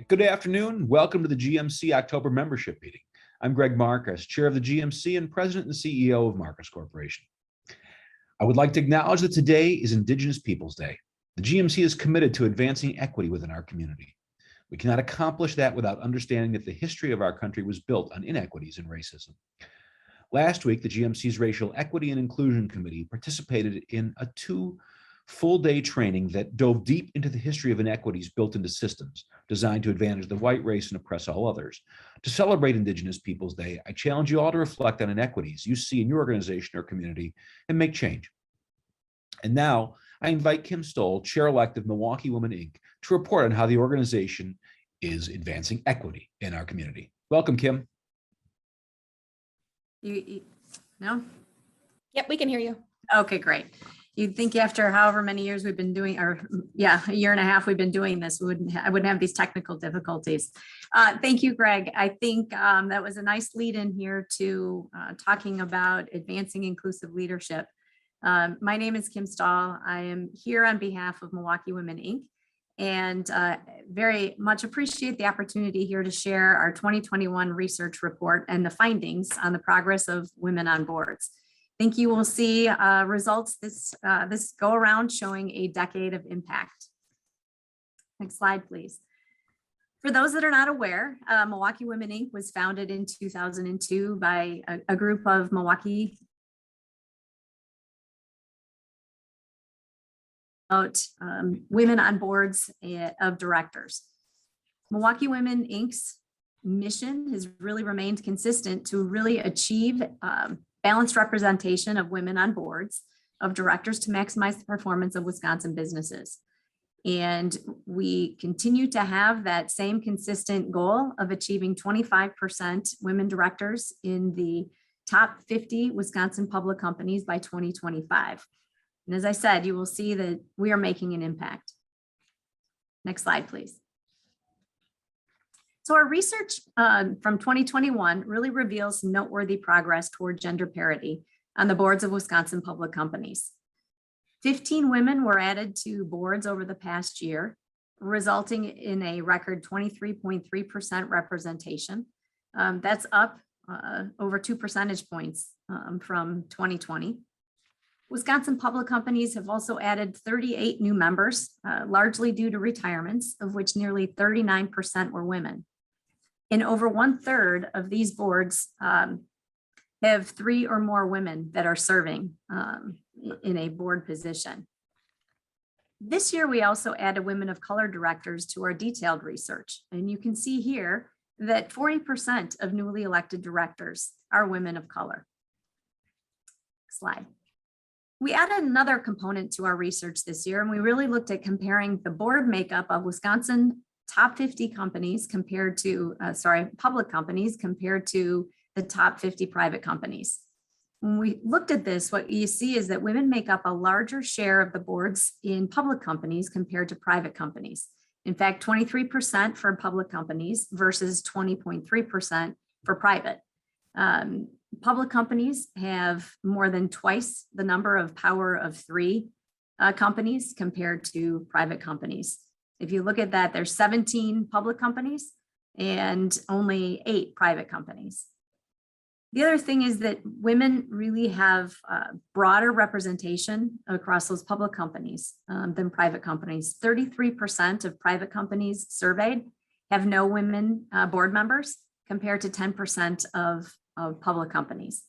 Good afternoon. Welcome to the GMC October membership meeting. I'm Greg Marcus, chair of the GMC and president and CEO of Marcus Corporation. I would like to acknowledge that today is Indigenous Peoples Day. The GMC is committed to advancing equity within our community. We cannot accomplish that without understanding that the history of our country was built on inequities and racism. Last week, the GMC's Racial Equity and Inclusion Committee participated in a full-day training that dove deep into the history of inequities built into systems designed to advantage the white race and oppress all others. To celebrate Indigenous Peoples Day, I challenge you all to reflect on inequities you see in your organization or community and make change. And now I invite Kim Stoll, chair-elect of Milwaukee Women Inc., to report on how the organization is advancing equity in our community. Welcome, Kim. No? Yep, we can hear you. Okay, great. You'd think after however many years we've been doing, a year and a half we've been doing this, I wouldn't have these technical difficulties. Thank you, Greg. I think that was a nice lead in here to talking about advancing inclusive leadership. My name is Kim Stoll. I am here on behalf of Milwaukee Women Inc. and very much appreciate the opportunity here to share our 2021 research report and the findings on the progress of women on boards. I think you will see results this go around showing a decade of impact. Next slide, please. For those that are not aware, Milwaukee Women Inc. was founded in 2002 by a group of Milwaukee women on boards of directors. Milwaukee Women Inc.'s mission has really remained consistent to really achieve balanced representation of women on boards of directors to maximize the performance of Wisconsin businesses. And we continue to have that same consistent goal of achieving 25% women directors in the top 50 Wisconsin public companies by 2025. And as I said, you will see that we are making an impact. Next slide, please. So our research from 2021 really reveals noteworthy progress toward gender parity on the boards of Wisconsin public companies. 15 women were added to boards over the past year, resulting in a record 23.3% representation. That's up over 2 percentage points from 2020. Wisconsin public companies have also added 38 new members, largely due to retirements, of which nearly 39% were women. And over 1/3 of these boards have 3 or more women that are serving in a board position. This year, we also added women of color directors to our detailed research. And you can see here that 40% of newly elected directors are women of color. Slide. We added another component to our research this year, and we really looked at comparing the board makeup of Wisconsin top 50 companies compared to, public companies compared to the top 50 private companies. When we looked at this, what you see is that women make up a larger share of the boards in public companies compared to private companies. In fact, 23% for public companies versus 20.3% for private. Public companies have more than twice the number of power of 3 companies compared to private companies. If you look at that, there's 17 public companies and only 8 private companies. The other thing is that women really have broader representation across those public companies than private companies. 33% of private companies surveyed have no women board members compared to 10% of public companies.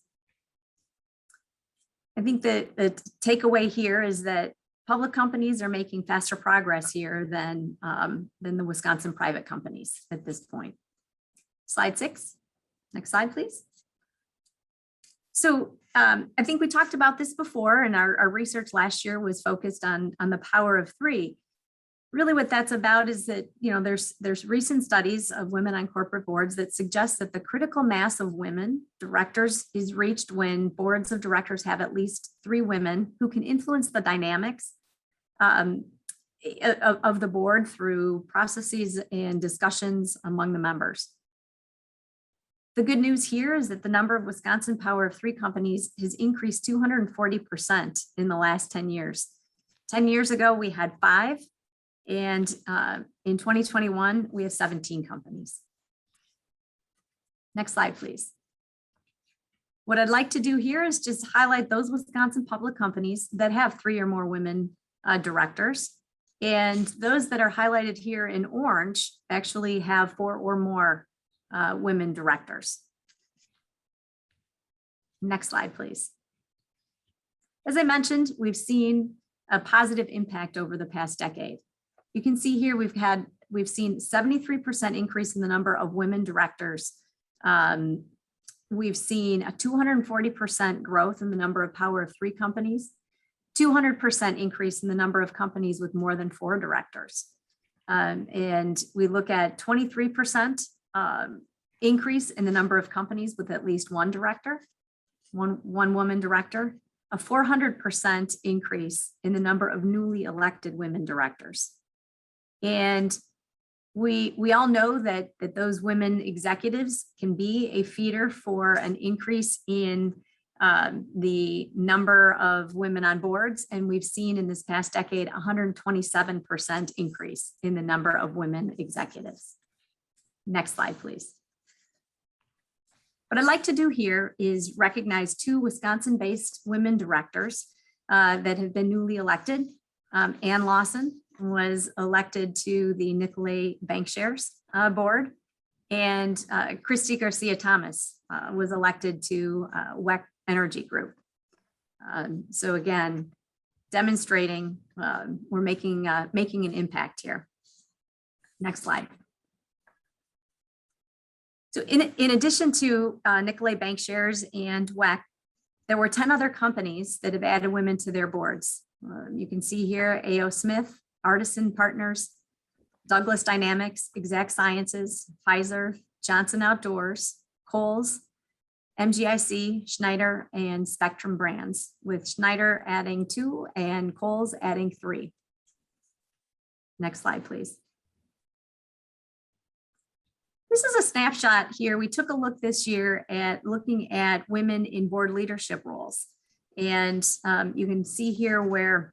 I think that the takeaway here is that public companies are making faster progress here than the Wisconsin private companies at this point. Slide 6. Next slide, please. So I think we talked about this before, and our research last year was focused on the power of 3. Really what that's about is that, there's recent studies of women on corporate boards that suggest that the critical mass of women directors is reached when boards of directors have at least 3 women who can influence the dynamics of the board through processes and discussions among the members. The good news here is that the number of Wisconsin power of 3 companies has increased 240% in the last 10 years. 10 years ago, we had 5. And In 2021, we have 17 companies. Next slide, please. What I'd like to do here is just highlight those Wisconsin public companies that have 3 or more women directors. And those that are highlighted here in orange actually have 4 or more women directors. Next slide, please. As I mentioned, we've seen a positive impact over the past decade. You can see here we've seen 73% increase in the number of women directors. We've seen a 240% growth in the number of power of 3 companies, 200% increase in the number of companies with more than 4 directors. And we look at 23% increase in the number of companies with at least 1 director, one woman director, a 400% increase in the number of newly elected women directors. And we all know that those women executives can be a feeder for an increase in the number of women on boards. And we've seen in this past decade, 127% increase in the number of women executives. Next slide, please. What I'd like to do here is recognize 2 Wisconsin-based women directors that have been newly elected. Ann Lawson was elected to the Nicolay Bankshares board, and Christy Garcia Thomas was elected to WEC Energy Group. So again, demonstrating we're making an impact here. Next slide. So in addition to Nicolay Bankshares and WEC, there were 10 other companies that have added women to their boards. You can see here A.O. Smith, Artisan Partners, Douglas Dynamics, Exact Sciences, Pfizer, Johnson Outdoors, Kohl's, MGIC, Schneider, and Spectrum Brands, with Schneider adding 2 and Kohl's adding 3. Next slide, please. This is a snapshot here. We took a look this year at looking at women in board leadership roles. And you can see here where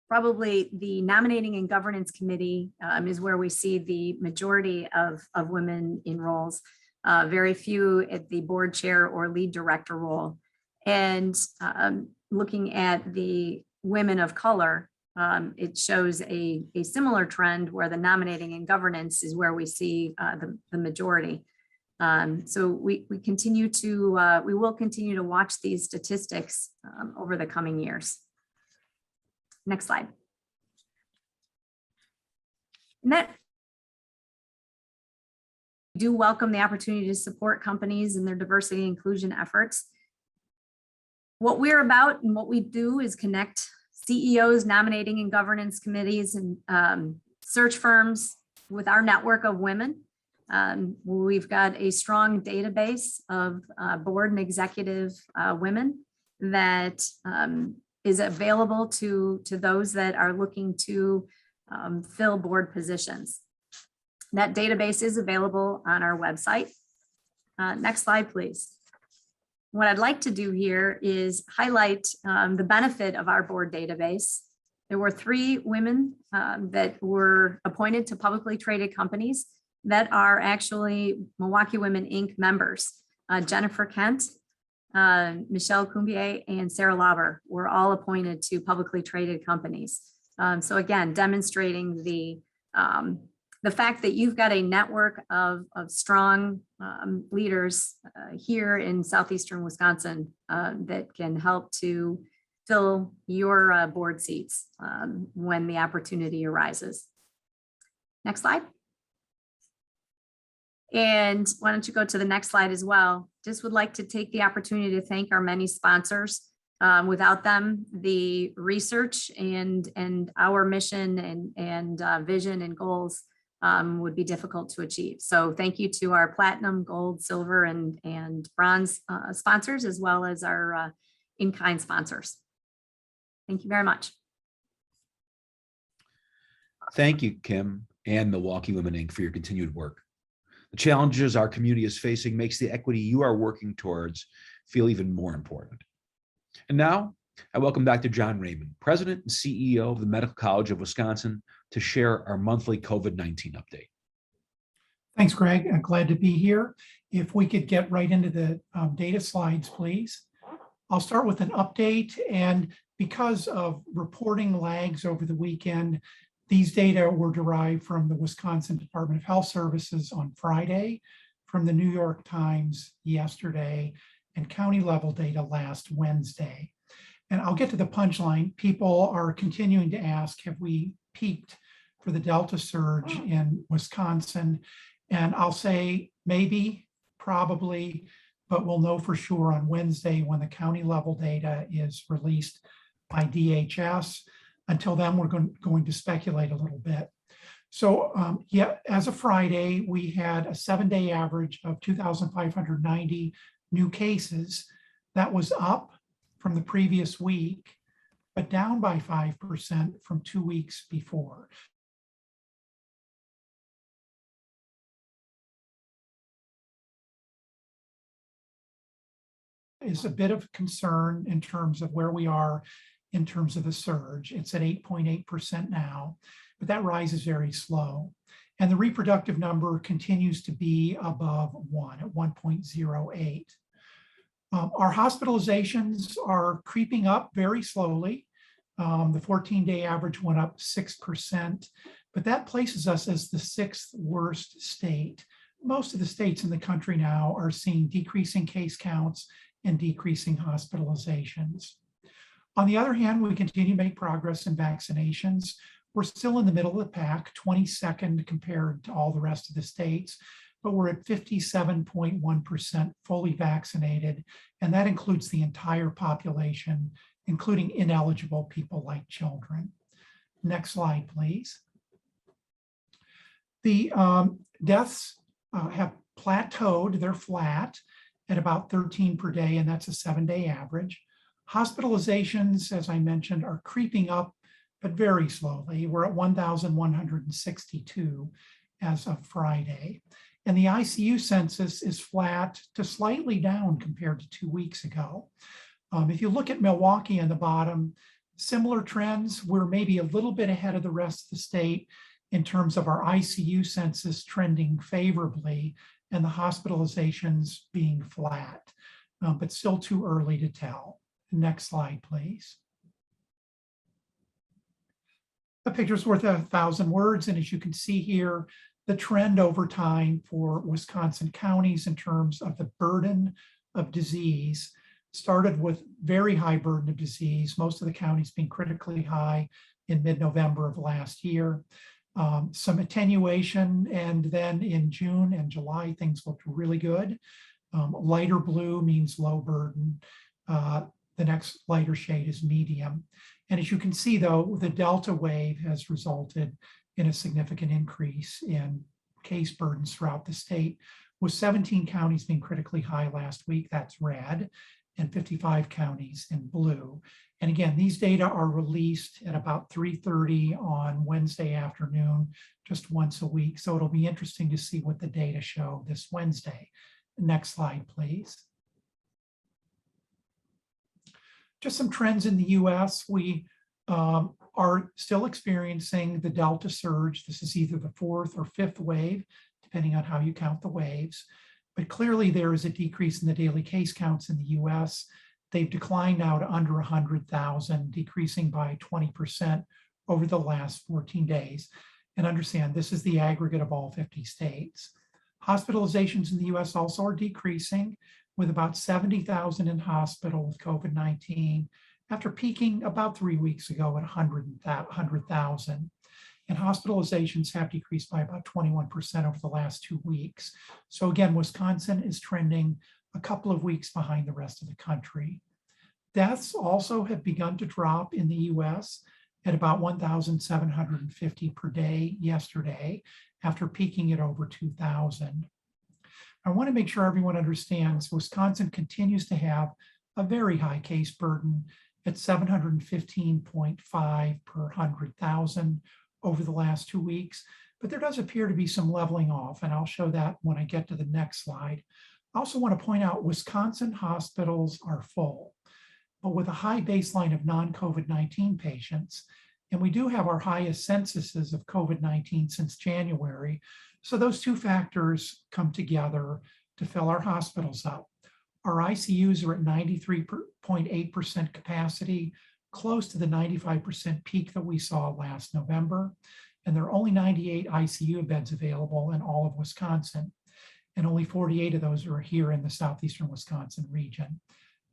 probably the nominating and governance committee is where we see the majority of women in roles, very few at the board chair or lead director role. And looking at the women of color, it shows a similar trend where the nominating and governance is where we see the majority. So we will continue to watch these statistics over the coming years. Next slide. And that we do welcome the opportunity to support companies in their diversity and inclusion efforts. What we're about and what we do is connect CEOs, nominating and governance committees, and search firms with our network of women. We've got a strong database of board and executive women that is available to those that are looking to fill board positions. That database is available on our website. Next slide, please. What I'd like to do here is highlight the benefit of our board database. There were 3 women that were appointed to publicly traded companies that are actually Milwaukee Women Inc. members. Jennifer Kent, Michelle Coumbier, and Sarah Lauber were all appointed to publicly traded companies. So again, demonstrating the fact that you've got a network of strong leaders here in southeastern Wisconsin that can help to fill your board seats when the opportunity arises. Next slide. And why don't you go to the next slide as well? Just would like to take the opportunity to thank our many sponsors. Without them, the research and our mission and vision and goals would be difficult to achieve. So thank you to our platinum, gold, silver, and bronze sponsors, as well as our in-kind sponsors. Thank you very much. Thank you, Kim and Milwaukee Women Inc. for your continued work. The challenges our community is facing makes the equity you are working towards feel even more important. And now I welcome Dr. John Raymond, President and CEO of the Medical College of Wisconsin, to share our monthly COVID-19 update. Thanks, Greg. I'm glad to be here. If we could get right into the data slides, please. I'll start with an update, and because of reporting lags over the weekend, these data were derived from the Wisconsin Department of Health Services on Friday, from the New York Times yesterday, and county level data last Wednesday. And I'll get to the punchline. People are continuing to ask, have we peaked for the Delta surge in Wisconsin? And I'll say maybe, probably, but we'll know for sure on Wednesday when the county level data is released by DHS. Until then, we're going to speculate a little bit. So yeah, as of Friday, we had a 7-day average of 2,590 new cases. That was up from the previous week, but down by 5% from 2 weeks before. Is a bit of concern in terms of where we are in terms of the surge. It's at 8.8% now, but that rise is very slow. And the reproductive number continues to be above 1 at 1.08. Our hospitalizations are creeping up very slowly. The 14-day average went up 6%, but that places us as the 6th worst state. Most of the states in the country now are seeing decreasing case counts and decreasing hospitalizations. On the other hand, we continue to make progress in vaccinations. We're still in the middle of the pack, 22nd compared to all the rest of the states, but we're at 57.1% fully vaccinated, and that includes the entire population, including ineligible people like children. Next slide, please. The deaths have plateaued, they're flat at about 13 per day, and that's a 7-day average. Hospitalizations, as I mentioned, are creeping up, but very slowly. We're at 1,162 as of Friday. And the ICU census is flat to slightly down compared to 2 weeks ago. If you look at Milwaukee on the bottom, similar trends. We're maybe a little bit ahead of the rest of the state in terms of our ICU census trending favorably and the hospitalizations being flat, but still too early to tell. Next slide, please. A picture's worth 1,000 words, and as you can see here, the trend over time for Wisconsin counties in terms of the burden of disease started with very high burden of disease, most of the counties being critically high in mid-November of last year. Some attenuation, and then in June and July, things looked really good. Lighter blue means low burden. The next lighter shade is medium. And as you can see, though, the Delta wave has resulted in a significant increase in case burdens throughout the state, with 17 counties being critically high last week, that's red, and 55 counties in blue. And again, these data are released at about 3:30 on Wednesday afternoon, just once a week. So it'll be interesting to see what the data show this Wednesday. Next slide, please. Just some trends in the US. We are still experiencing the Delta surge. This is either the 4th or 5th wave, depending on how you count the waves. But clearly there is a decrease in the daily case counts in the US. They've declined now to under 100,000, decreasing by 20% over the last 14 days. And understand, this is the aggregate of all 50 states. Hospitalizations in the US also are decreasing, with about 70,000 in hospital with COVID-19, after peaking about 3 weeks ago at 100,000. And hospitalizations have decreased by about 21% over the last 2 weeks. So again, Wisconsin is trending a couple of weeks behind the rest of the country. Deaths also have begun to drop in the US at about 1,750 per day yesterday, after peaking at over 2,000. I want to make sure everyone understands Wisconsin continues to have a very high case burden at 715.5 per 100,000 over the last 2 weeks, but there does appear to be some leveling off, and I'll show that when I get to the next slide. I also want to point out Wisconsin hospitals are full. but with a high baseline of non-COVID-19 patients. And we do have our highest censuses of COVID-19 since January. So those two factors come together to fill our hospitals up. Our ICUs are at 93.8% capacity, close to the 95% peak that we saw last November. And there are only 98 ICU beds available in all of Wisconsin. And only 48 of those are here in the southeastern Wisconsin region.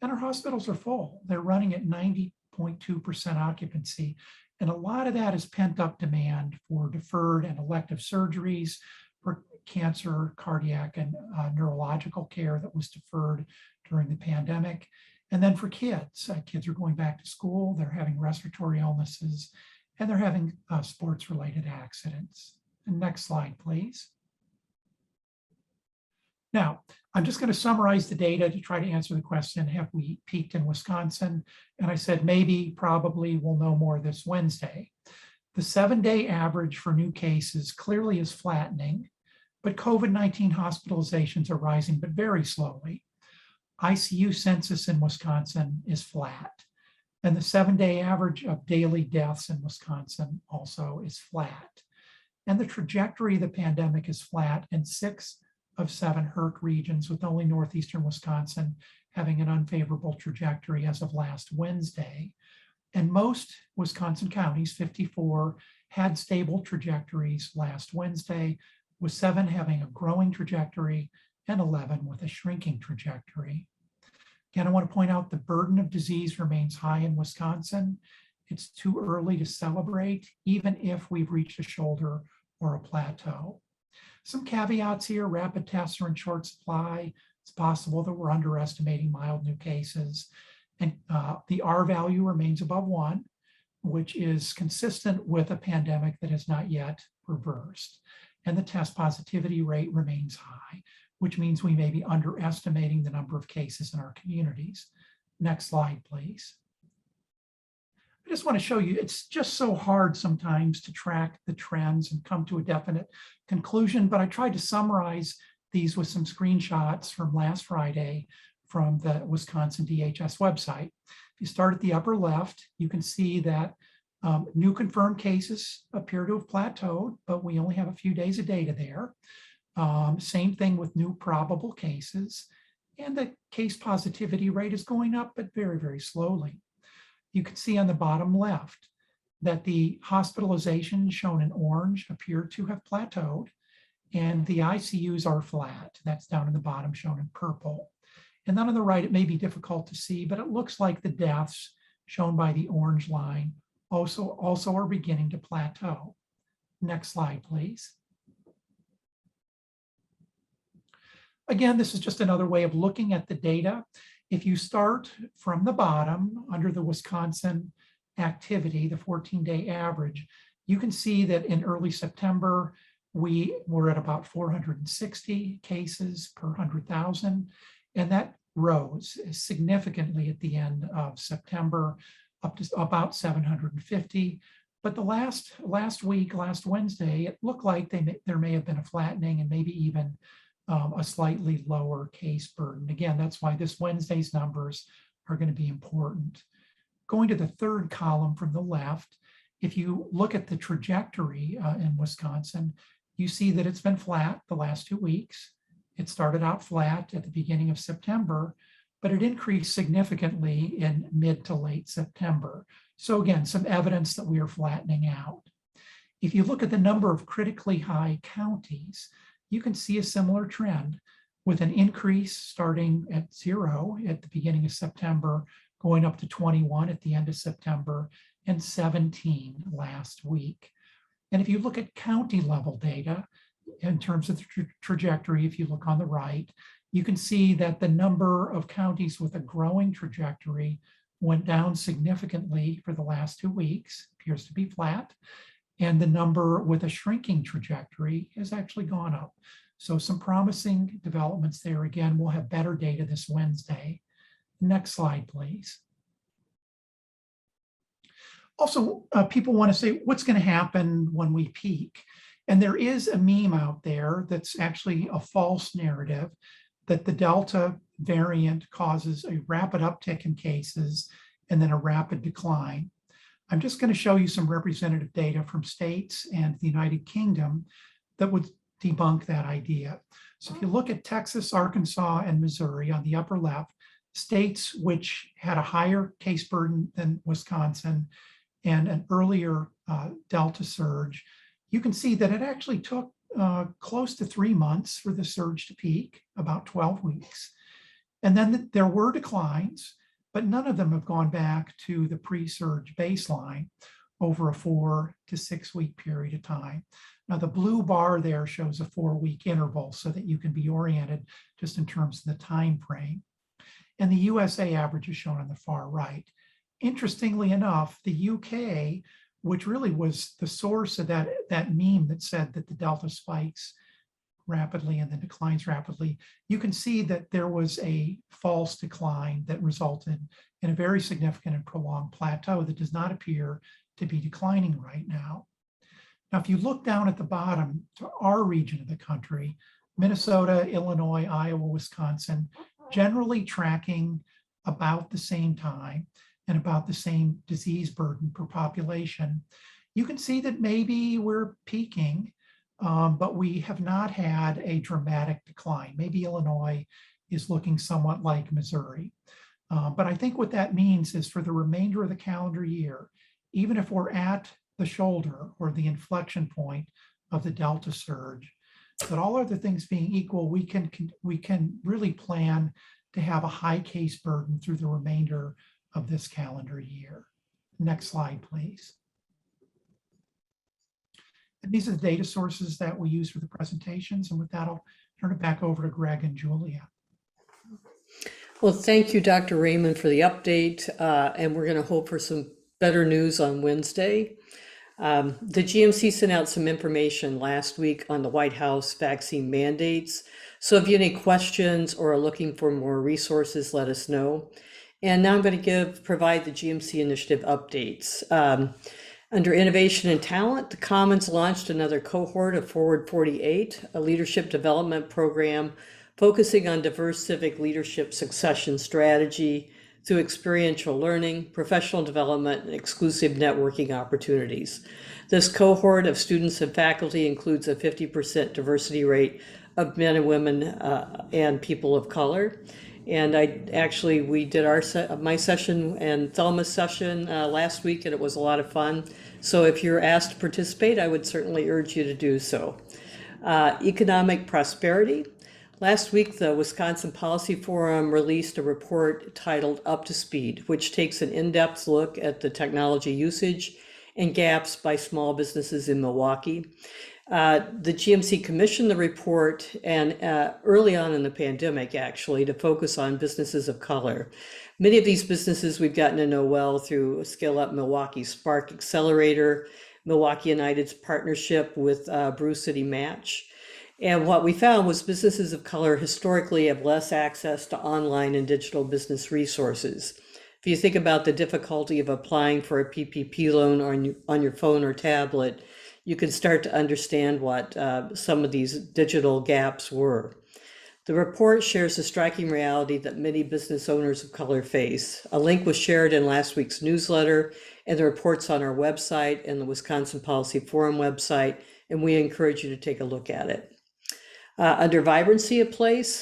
And our hospitals are full. They're running at 90.2% occupancy. And a lot of that is pent up demand for deferred and elective surgeries, for cancer, cardiac, and neurological care that was deferred during the pandemic. And then for kids, kids are going back to school, they're having respiratory illnesses, and they're having sports-related accidents. And next slide, please. Now, I'm just going to summarize the data to try to answer the question, have we peaked in Wisconsin? And I said, maybe, probably, we'll know more this Wednesday. The 7-day average for new cases clearly is flattening, but COVID-19 hospitalizations are rising, but very slowly. ICU census in Wisconsin is flat. And the 7-day average of daily deaths in Wisconsin also is flat. And the trajectory of the pandemic is flat in 6 of 7 HERC regions, with only northeastern Wisconsin having an unfavorable trajectory as of last Wednesday. And most Wisconsin counties, 54, had stable trajectories last Wednesday, with 7 having a growing trajectory and 11 with a shrinking trajectory. Again, I want to point out the burden of disease remains high in Wisconsin. It's too early to celebrate, even if we've reached a shoulder or a plateau. Some caveats here: rapid tests are in short supply. It's possible that we're underestimating mild new cases. And the R value remains above 1, which is consistent with a pandemic that has not yet reversed. And the test positivity rate remains high, which means we may be underestimating the number of cases in our communities. Next slide, please. I just want to show you, it's just so hard sometimes to track the trends and come to a definite conclusion, but I tried to summarize these with some screenshots from last Friday from the Wisconsin DHS website. If you start at the upper left, you can see that new confirmed cases appear to have plateaued, but we only have a few days of data there. Same thing with new probable cases, and the case positivity rate is going up, but very, very slowly. You can see on the bottom left that the hospitalizations shown in orange appear to have plateaued, and the ICUs are flat. That's down in the bottom, shown in purple. And then on the right, it may be difficult to see, but it looks like the deaths shown by the orange line also are beginning to plateau. Next slide, please. Again, this is just another way of looking at the data. If you start from the bottom under the Wisconsin activity, the 14-day average, you can see that in early September, we were at about 460 cases per 100,000, and that rose significantly at the end of September, up to about 750. But the last week, last Wednesday, it looked like there may have been a flattening and maybe even a slightly lower case burden. Again, that's why this Wednesday's numbers are going to be important. Going to the third column from the left, if you look at the trajectory in Wisconsin, you see that it's been flat the last 2 weeks. It started out flat at the beginning of September, but it increased significantly in mid to late September. So again, some evidence that we are flattening out. If you look at the number of critically high counties, you can see a similar trend with an increase starting at 0 at the beginning of September, going up to 21 at the end of September, and 17 last week. And if you look at county level data in terms of the trajectory, if you look on the right, you can see that the number of counties with a growing trajectory went down significantly for the last 2 weeks, appears to be flat. And the number with a shrinking trajectory has actually gone up. So some promising developments there. Again, we'll have better data this Wednesday. Next slide, please. Also, people want to say, what's going to happen when we peak? And there is a meme out there that's actually a false narrative that the Delta variant causes a rapid uptick in cases and then a rapid decline. I'm just going to show you some representative data from states and the United Kingdom that would debunk that idea. So if you look at Texas, Arkansas, and Missouri on the upper left, states which had a higher case burden than Wisconsin and an earlier Delta surge, you can see that it actually took close to 3 months for the surge to peak, about 12 weeks. And then there were declines, but none of them have gone back to the pre-surge baseline over a 4 to 6 week period of time. Now, the blue bar there shows a 4-week interval so that you can be oriented just in terms of the time frame. And the USA average is shown on the far right. Interestingly enough, the UK, which really was the source of that meme that said that the Delta spikes rapidly and then declines rapidly, you can see that there was a false decline that resulted in a very significant and prolonged plateau that does not appear to be declining right now. Now, if you look down at the bottom to our region of the country, Minnesota, Illinois, Iowa, Wisconsin, generally tracking about the same time and about the same disease burden per population, you can see that maybe we're peaking, but we have not had a dramatic decline. Maybe Illinois is looking somewhat like Missouri. But I think what that means is for the remainder of the calendar year, even if we're at the shoulder or the inflection point of the Delta surge, that all other things being equal, we can really plan to have a high case burden through the remainder of this calendar year. Next slide, please. And these are the data sources that we use for the presentations. And with that, I'll turn it back over to Greg and Julia. Well, thank you, Dr. Raymond, for the update. And we're going to hope for some better news on Wednesday. The GMC sent out some information last week on the White House vaccine mandates. So if you have any questions or are looking for more resources, let us know. And now I'm going to provide the GMC Initiative updates. Under Innovation and Talent, the Commons launched another cohort of Forward 48, a leadership development program focusing on diverse civic leadership succession strategy through experiential learning, professional development, and exclusive networking opportunities. This cohort of students and faculty includes a 50% diversity rate of men and women and people of color. And we did my session and Thelma's session last week, and it was a lot of fun. So if you're asked to participate, I would certainly urge you to do so. Economic prosperity. Last week, the Wisconsin Policy Forum released a report titled Up to Speed, which takes an in-depth look at the technology usage and gaps by small businesses in Milwaukee. The GMC commissioned the report and early on in the pandemic, actually, to focus on businesses of color. Many of these businesses we've gotten to know well through Scale Up Milwaukee Spark Accelerator, Milwaukee United's partnership with Brew City Match. And what we found was businesses of color historically have less access to online and digital business resources. If you think about the difficulty of applying for a PPP loan on your phone or tablet, you can start to understand what some of these digital gaps were. The report shares a striking reality that many business owners of color face. A link was shared in last week's newsletter, and the report's on our website and the Wisconsin Policy Forum website, and we encourage you to take a look at it. Under Vibrancy of Place,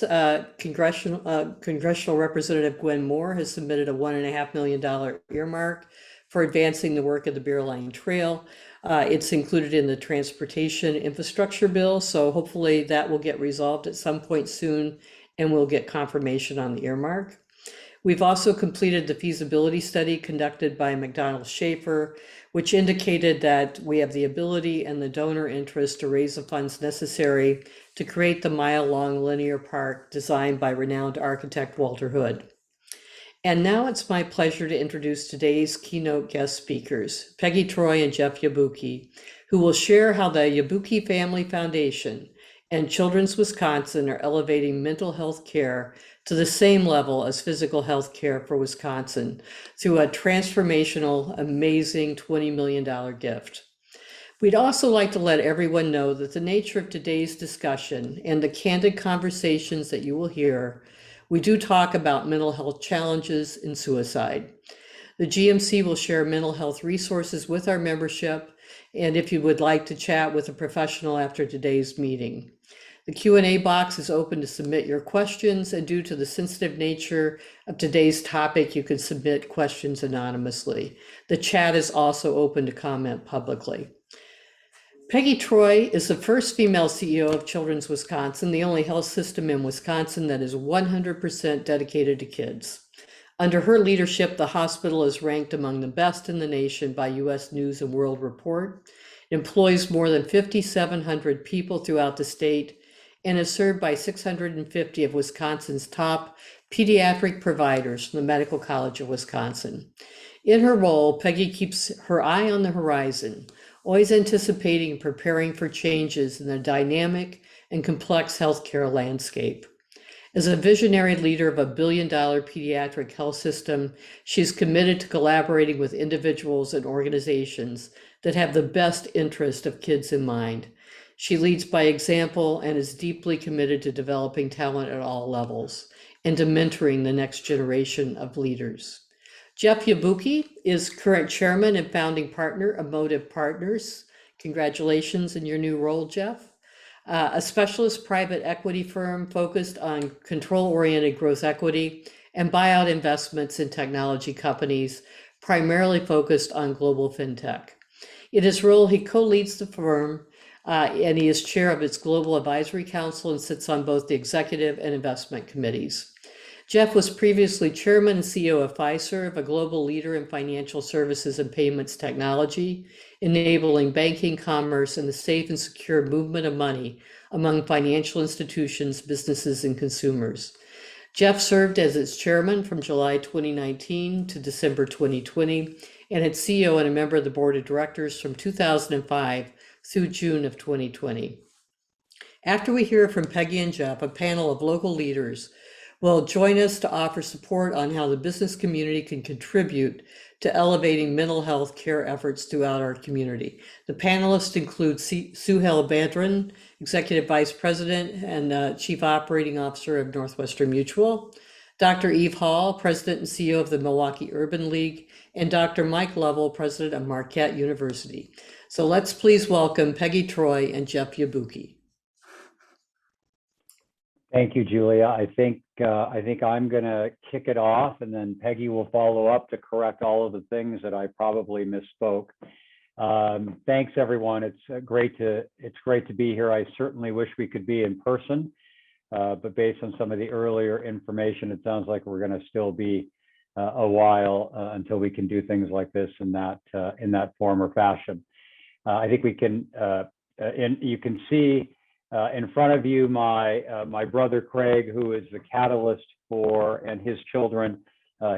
Congressional Representative Gwen Moore has submitted a $1.5 million earmark for advancing the work of the Beer Line Trail. It's included in the transportation infrastructure bill, so hopefully that will get resolved at some point soon and we'll get confirmation on the earmark. We've also completed the feasibility study conducted by McDonald Schaefer, which indicated that we have the ability and the donor interest to raise the funds necessary to create the mile-long linear park designed by renowned architect Walter Hood. And now it's my pleasure to introduce today's keynote guest speakers, Peggy Troy and Jeff Yabuki, who will share how the Yabuki Family Foundation and Children's Wisconsin are elevating mental health care to the same level as physical health care for Wisconsin through a transformational, amazing $20 million gift. We'd also like to let everyone know that the nature of today's discussion and the candid conversations that you will hear we do talk about mental health challenges and suicide. The GMC will share mental health resources with our membership, and if you would like to chat with a professional after today's meeting. The Q&A box is open to submit your questions, and due to the sensitive nature of today's topic, you can submit questions anonymously. The chat is also open to comment publicly. Peggy Troy is the first female CEO of Children's Wisconsin, the only health system in Wisconsin that is 100% dedicated to kids. Under her leadership, the hospital is ranked among the best in the nation by U.S. News and World Report. It employs more than 5,700 people throughout the state and is served by 650 of Wisconsin's top pediatric providers from the Medical College of Wisconsin. In her role, Peggy keeps her eye on the horizon, always anticipating and preparing for changes in the dynamic and complex healthcare landscape. As a visionary leader of a billion-dollar pediatric health system, she's committed to collaborating with individuals and organizations that have the best interest of kids in mind. She leads by example and is deeply committed to developing talent at all levels and to mentoring the next generation of leaders. Jeff Yabuki is current chairman and founding partner of Motive Partners. Congratulations in your new role, Jeff. A specialist private equity firm focused on control-oriented growth equity and buyout investments in technology companies, primarily focused on global fintech. In his role, he co-leads the firm, and he is chair of its Global Advisory Council and sits on both the executive and investment committees. Jeff was previously chairman and CEO of Fiserv, a global leader in financial services and payments technology, enabling banking, commerce, and the safe and secure movement of money among financial institutions, businesses, and consumers. Jeff served as its chairman from July 2019 to December 2020, and its CEO and a member of the board of directors from 2005 through June of 2020. After we hear from Peggy and Jeff, a panel of local leaders will join us to offer support on how the business community can contribute to elevating mental health care efforts throughout our community. The panelists include Souheil Badran, Executive Vice President and Chief Operating Officer of Northwestern Mutual, Dr. Eve Hall, President and CEO of the Milwaukee Urban League, and Dr. Mike Lovell, President of Marquette University. So let's please welcome Peggy Troy and Jeff Yabuki. Thank you, Julia. I think I'm going to kick it off, and then Peggy will follow up to correct all of the things that I probably misspoke. Thanks, everyone. It's great to be here. I certainly wish we could be in person, but based on some of the earlier information, it sounds like we're going to still be a while until we can do things like this in that form or fashion. I think we can. You can see. In front of you, my brother Craig, who is the catalyst for, and his children,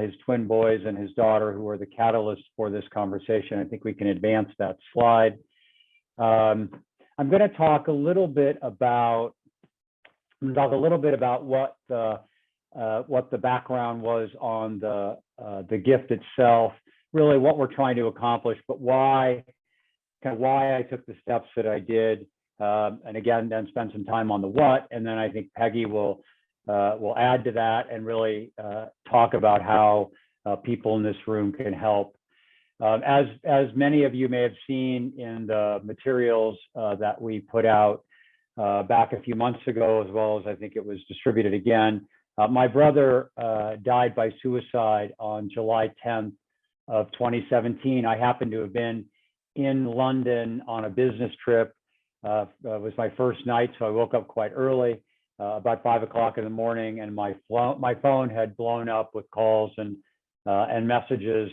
his twin boys and his daughter, who are the catalyst for this conversation. I think we can advance that slide. I'm going to talk a little bit about what the background was on the gift itself, really what we're trying to accomplish, but why I took the steps that I did. And again, then spend some time on the what, and then I think Peggy will add to that and really talk about how people in this room can help. As many of you may have seen in the materials that we put out back a few months ago, as well as I think it was distributed again, my brother died by suicide on July 10th of 2017. I happened to have been in London on a business trip. It was my first night, so I woke up quite early, about 5 o'clock in the morning, and my phone had blown up with calls and messages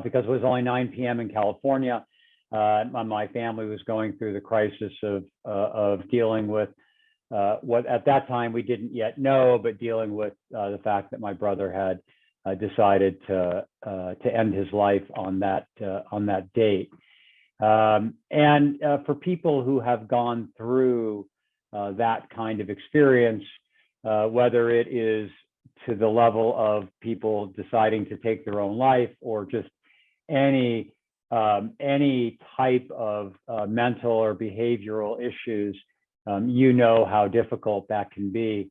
because it was only 9 p.m. in California. My family was going through the crisis of dealing with what at that time we didn't yet know, but dealing with the fact that my brother had decided to end his life on that date. And for people who have gone through that kind of experience, whether it is to the level of people deciding to take their own life or just any type of mental or behavioral issues, you know how difficult that can be.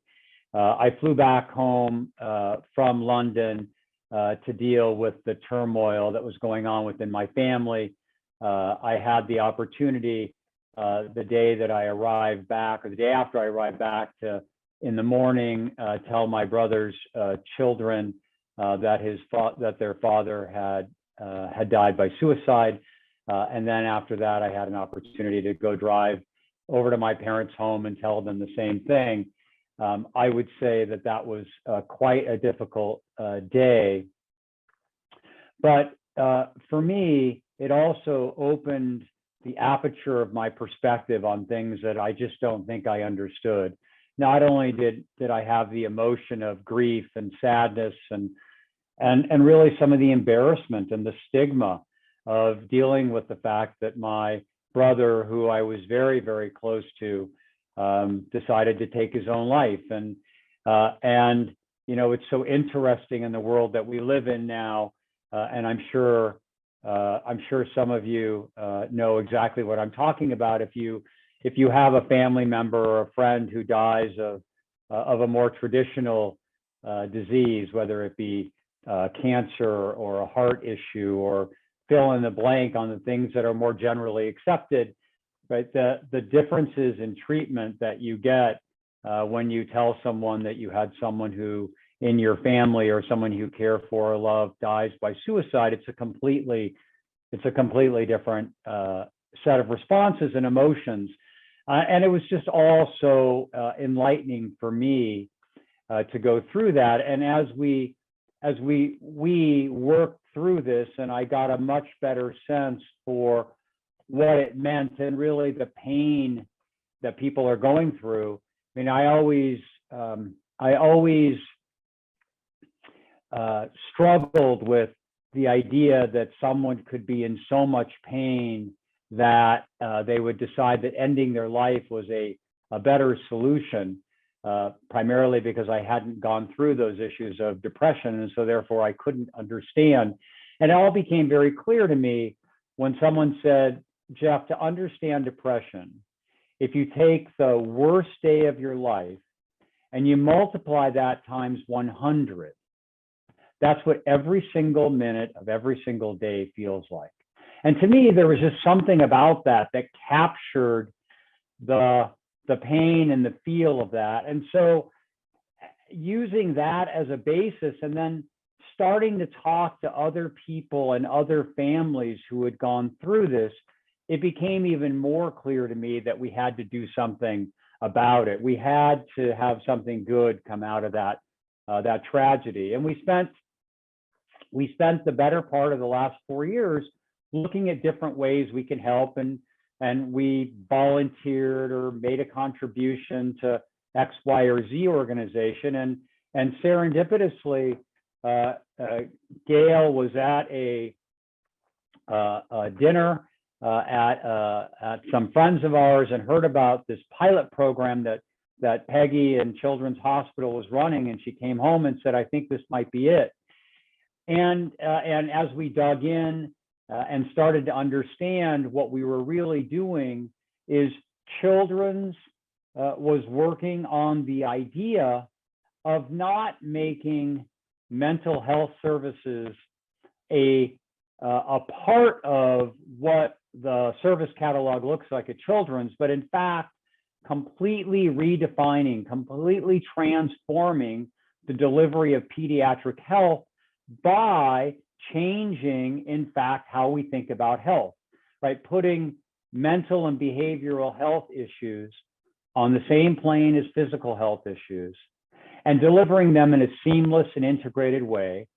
I flew back home from London to deal with the turmoil that was going on within my family. I had the opportunity the day that I arrived back, or the day after I arrived back, to in the morning tell my brother's children that their father had died by suicide, and then after that I had an opportunity to go drive over to my parents' home and tell them the same thing. I would say that that was quite a difficult day, but for me, it also opened the aperture of my perspective on things that I just don't think I understood. Not only did I have the emotion of grief and sadness and really some of the embarrassment and the stigma of dealing with the fact that my brother, who I was very, very close to, decided to take his own life. And you know, it's so interesting in the world that we live in now, and I'm sure some of you know exactly what I'm talking about. If you have a family member or a friend who dies of a more traditional disease, whether it be cancer or a heart issue, or fill in the blank on the things that are more generally accepted, right? The differences in treatment that you get when you tell someone that you had someone who in your family or someone you care for or love dies by suicide, it's a completely different set of responses and emotions. And it was just all so enlightening for me to go through that. And as we worked through this, and I got a much better sense for what it meant and really the pain that people are going through. I mean, I always struggled with the idea that someone could be in so much pain that they would decide that ending their life was a better solution, primarily because I hadn't gone through those issues of depression, and so therefore I couldn't understand. And it all became very clear to me when someone said, Jeff, to understand depression, if you take the worst day of your life and you multiply that times 100, that's what every single minute of every single day feels like. And to me, there was just something about that captured the pain and the feel of that. And so using that as a basis, and then starting to talk to other people and other families who had gone through this, it became even more clear to me that we had to do something about it. We had to have something good come out of that tragedy. And we spent the better part of the last 4 years looking at different ways we can help, and we volunteered or made a contribution to X, Y, or Z organization. And serendipitously, Gail was at a dinner at some friends of ours and heard about this pilot program that Peggy and Children's Hospital was running, and she came home and said, I think this might be it. And as we dug in and started to understand, what we were really doing is Children's was working on the idea of not making mental health services a part of what the service catalog looks like at Children's, but in fact, completely redefining, completely transforming the delivery of pediatric health by changing, in fact, how we think about health, right? Putting mental and behavioral health issues on the same plane as physical health issues, and delivering them in a seamless and integrated way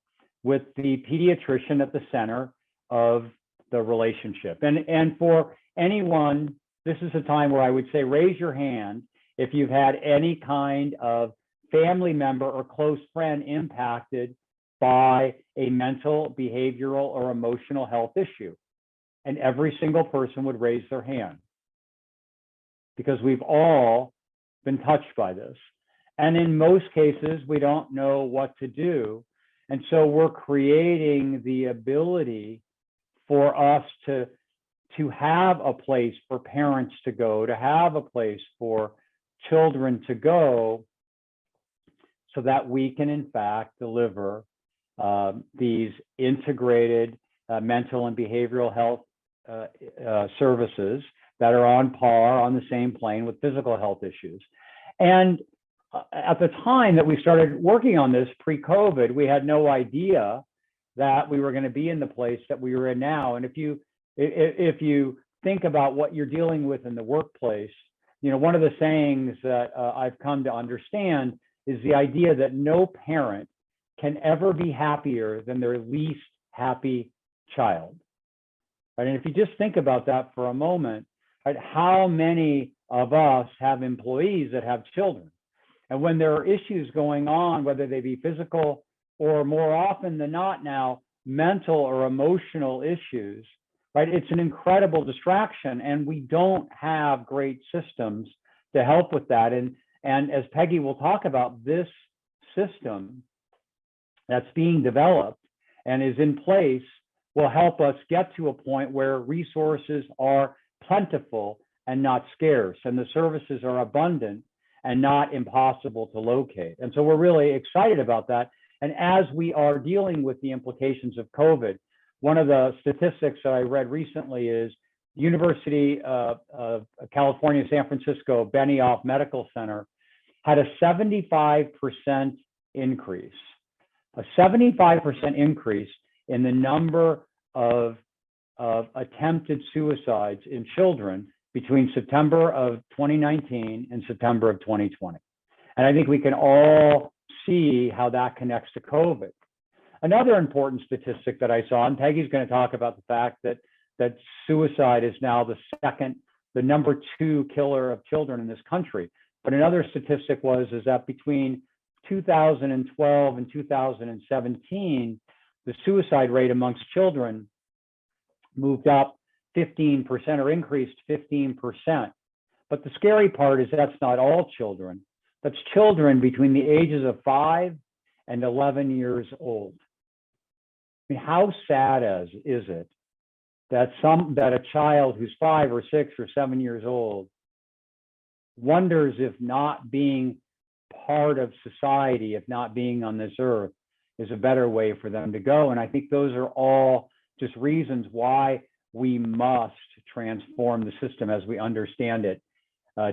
with the pediatrician at the center of the relationship. And for anyone, this is a time where I would say, raise your hand if you've had any kind of family member or close friend impacted by a mental, behavioral, or emotional health issue. And every single person would raise their hand, because we've all been touched by this. And in most cases, we don't know what to do. And so we're creating the ability for us to have a place for parents to go, to have a place for children to go so that we can in fact deliver these integrated mental and behavioral health services that are on par, on the same plane with physical health issues. And at the time that we started working on this pre-COVID, we had no idea that we were going to be in the place that we were in now. And if you think about what you're dealing with in the workplace, you know, one of the sayings that I've come to understand is the idea that no parent can ever be happier than their least happy child. Right? And if you just think about that for a moment, right, how many of us have employees that have children? And when there are issues going on, whether they be physical or more often than not now, mental or emotional issues, right? It's an incredible distraction, and we don't have great systems to help with that. And as Peggy will talk about, this system that's being developed and is in place will help us get to a point where resources are plentiful and not scarce, and the services are abundant and not impossible to locate. And so we're really excited about that. And as we are dealing with the implications of COVID, one of the statistics that I read recently is University of California, San Francisco, Benioff Medical Center had a 75% increase, in the number of attempted suicides in children between September of 2019 and September of 2020. And I think we can all see how that connects to COVID. Another important statistic that I saw, and Peggy's going to talk about the fact that suicide is now the number 2 killer of children in this country. But another statistic is that between 2012 and 2017, the suicide rate amongst children moved up 15% or increased 15%. But the scary part is that's not all children. That's children between the ages of 5 and 11 years old. I mean, how sad is it that a child who's 5 or 6 or 7 years old wonders if not being part of society, if not being on this earth, is a better way for them to go. And I think those are all just reasons why we must transform the system as we understand it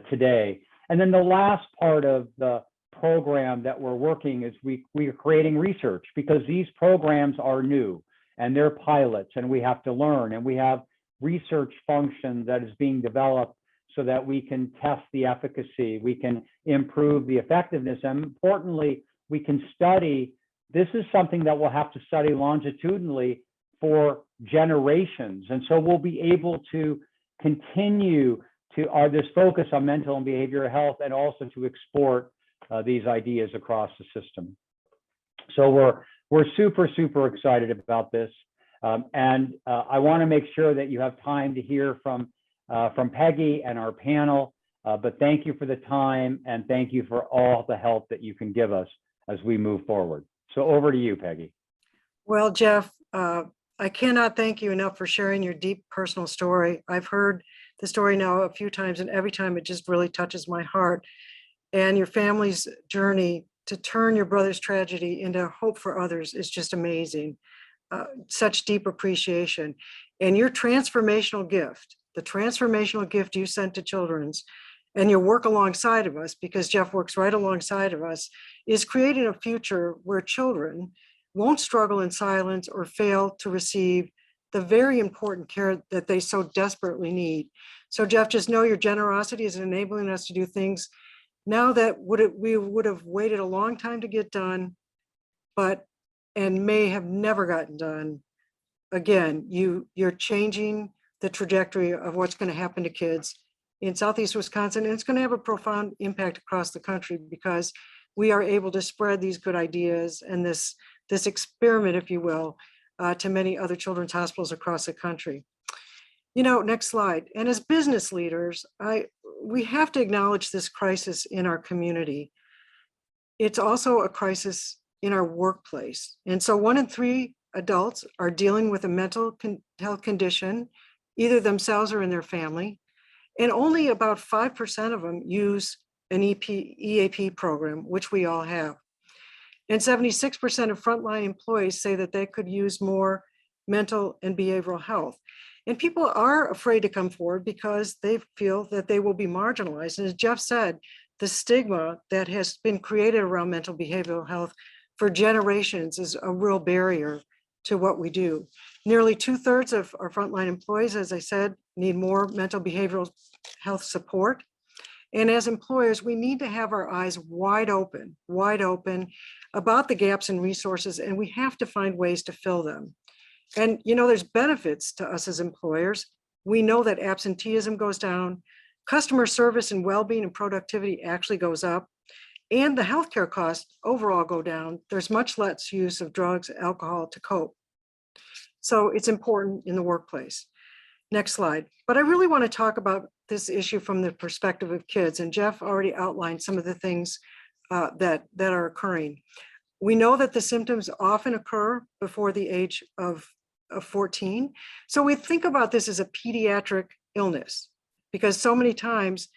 today. And then the last part of the program that we're working is we are creating research, because these programs are new and they're pilots and we have to learn, and we have research function that is being developed so that we can test the efficacy, we can improve the effectiveness, and importantly, we can study. This is something that we'll have to study longitudinally for generations. And so we'll be able to continue to this focus on mental and behavioral health, and also to export these ideas across the system. So we're super, super excited about this. And I want to make sure that you have time to hear from Peggy and our panel, but thank you for the time, and thank you for all the help that you can give us as we move forward. So over to you, Peggy. Well, Jeff, I cannot thank you enough for sharing your deep personal story. I've heard the story now a few times, and every time it just really touches my heart. And your family's journey to turn your brother's tragedy into hope for others is just amazing. Such deep appreciation. And your transformational gift, the transformational gift you sent to Children's, and your work alongside of us, because Jeff works right alongside of us, is creating a future where children won't struggle in silence or fail to receive the very important care that they so desperately need. So Jeff, just know your generosity is enabling us to do things now that we would have waited a long time to get done, and may have never gotten done. Again, you're changing the trajectory of what's going to happen to kids in Southeast Wisconsin, and it's going to have a profound impact across the country, because we are able to spread these good ideas and this experiment, if you will, to many other children's hospitals across the country. You know, next slide. And as business leaders, we have to acknowledge this crisis in our community. It's also a crisis in our workplace. And so 1 in 3 adults are dealing with a mental health condition, either themselves or in their family. And only about 5% of them use an EAP program, which we all have. And 76% of frontline employees say that they could use more mental and behavioral health. And people are afraid to come forward because they feel that they will be marginalized. And as Jeff said, the stigma that has been created around mental behavioral health for generations is a real barrier to what we do. Nearly 2/3 of our frontline employees, as I said, need more mental behavioral health support. And as employers, we need to have our eyes wide open about the gaps in resources, and we have to find ways to fill them. And there's benefits to us as employers. We know that absenteeism goes down, customer service and well-being and productivity actually goes up, and the healthcare costs overall go down. There's much less use of drugs, alcohol to cope. So it's important in the workplace. Next slide. But I really want to talk about this issue from the perspective of kids. And Jeff already outlined some of the things that are occurring. We know that the symptoms often occur before the age of 14. So we think about this as a pediatric illness because so many times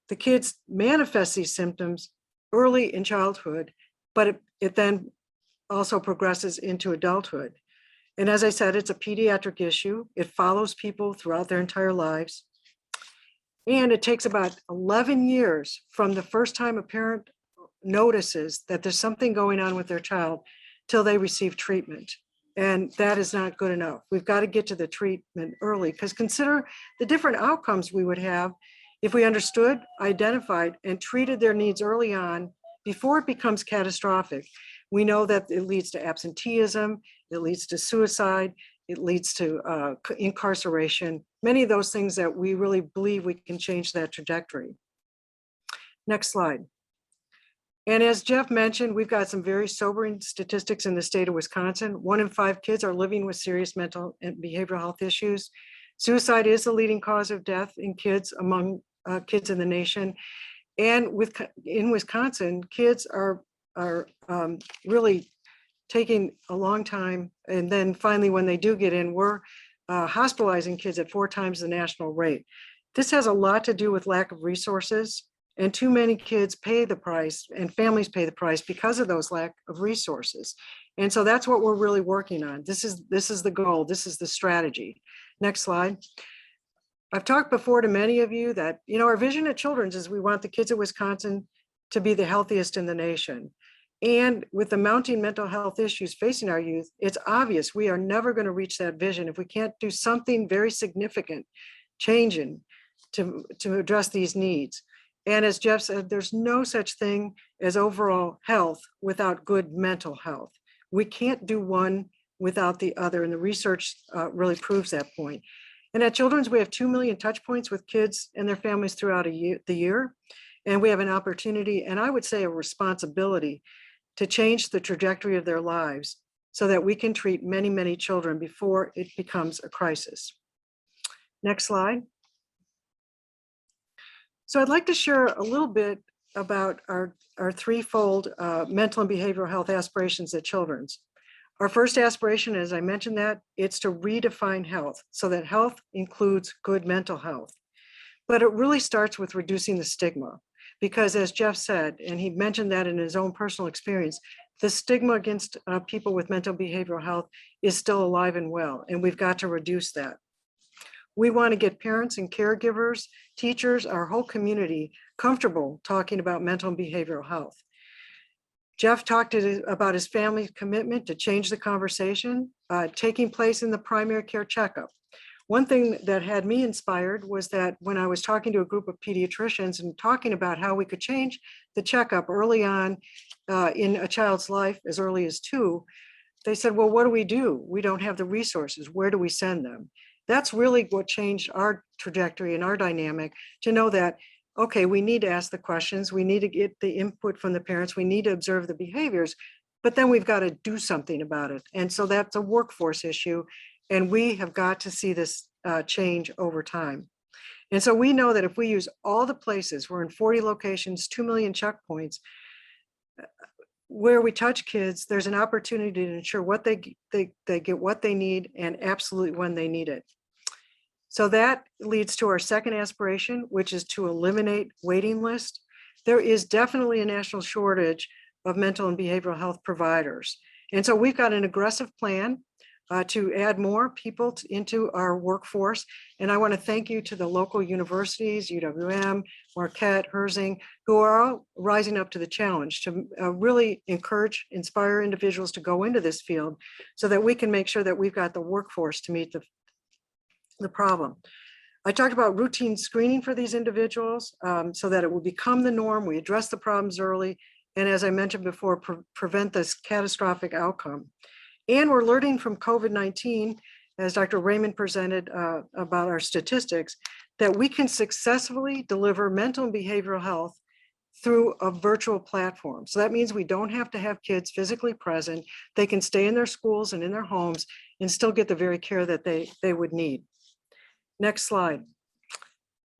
the kids manifest these symptoms early in childhood, but it then also progresses into adulthood. And as I said, it's a pediatric issue. It follows people throughout their entire lives. And it takes about 11 years from the first time a parent notices that there's something going on with their child till they receive treatment. And that is not good enough. We've got to get to the treatment early because consider the different outcomes we would have if we understood, identified, and treated their needs early on before it becomes catastrophic. We know that it leads to absenteeism, it leads to suicide, it leads to incarceration, many of those things that we really believe we can change that trajectory. Next slide. And as Jeff mentioned, we've got some very sobering statistics in the state of Wisconsin. 1 in 5 kids are living with serious mental and behavioral health issues. Suicide is the leading cause of death in kids among kids in the nation. And in Wisconsin, kids are really taking a long time. And then finally, when they do get in, we're hospitalizing kids at 4 times the national rate. This has a lot to do with lack of resources, and too many kids pay the price and families pay the price because of those lack of resources. And so that's what we're really working on. This is the goal. This is the strategy. Next slide. I've talked before to many of you that, our vision at Children's is we want the kids of Wisconsin to be the healthiest in the nation. And with the mounting mental health issues facing our youth, it's obvious we are never going to reach that vision if we can't do something very significant, changing to address these needs. And as Jeff said, there's no such thing as overall health without good mental health. We can't do one without the other, and the research really proves that point. And at Children's, we have 2 million touch points with kids and their families throughout the year. And we have an opportunity, and I would say a responsibility, to change the trajectory of their lives so that we can treat many, many children before it becomes a crisis. Next slide. So I'd like to share a little bit about our threefold mental and behavioral health aspirations at Children's. Our first aspiration, as I mentioned that, it's to redefine health so that health includes good mental health. But it really starts with reducing the stigma. Because as Jeff said, and he mentioned that in his own personal experience, the stigma against people with mental behavioral health is still alive and well, and we've got to reduce that. We want to get parents and caregivers, teachers, our whole community comfortable talking about mental and behavioral health. Jeff talked about his family's commitment to change the conversation, taking place in the primary care checkup. One thing that had me inspired was that when I was talking to a group of pediatricians and talking about how we could change the checkup early on in a child's life, as early as 2, they said, well, what do? We don't have the resources. Where do we send them? That's really what changed our trajectory and our dynamic, to know that, okay, we need to ask the questions. We need to get the input from the parents. We need to observe the behaviors, but then we've got to do something about it. And so that's a workforce issue. And we have got to see this change over time. And so we know that if we use all the places, we're in 40 locations, 2 million checkpoints, where we touch kids, there's an opportunity to ensure what they get what they need, and absolutely when they need it. So that leads to our second aspiration, which is to eliminate waiting lists. There is definitely a national shortage of mental and behavioral health providers. And so we've got an aggressive plan to add more people into our workforce. And I want to thank you to the local universities, UWM, Marquette, Herzing, who are all rising up to the challenge to really encourage, inspire individuals to go into this field so that we can make sure that we've got the workforce to meet the problem. I talked about routine screening for these individuals so that it will become the norm. We address the problems early. And as I mentioned before, prevent this catastrophic outcome. And we're learning from COVID-19, as Dr. Raymond presented about our statistics, that we can successfully deliver mental and behavioral health through a virtual platform. So that means we don't have to have kids physically present. They can stay in their schools and in their homes and still get the very care that they would need. Next slide.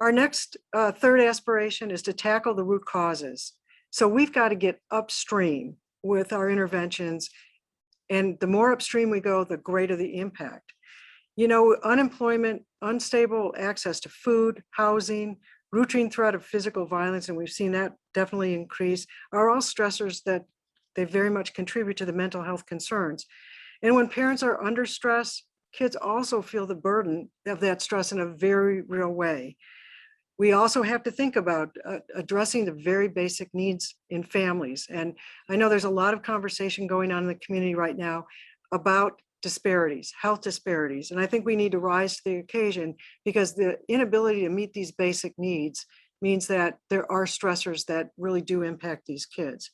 Our next third aspiration is to tackle the root causes. So we've got to get upstream with our interventions. And the more upstream we go, the greater the impact. You know, unemployment, unstable access to food, housing, routine threat of physical violence, and we've seen that definitely increase, are all stressors that they very much contribute to the mental health concerns. And when parents are under stress, kids also feel the burden of that stress in a very real way. We also have to think about addressing the very basic needs in families. And I know there's a lot of conversation going on in the community right now about disparities, health disparities. And I think we need to rise to the occasion because the inability to meet these basic needs means that there are stressors that really do impact these kids.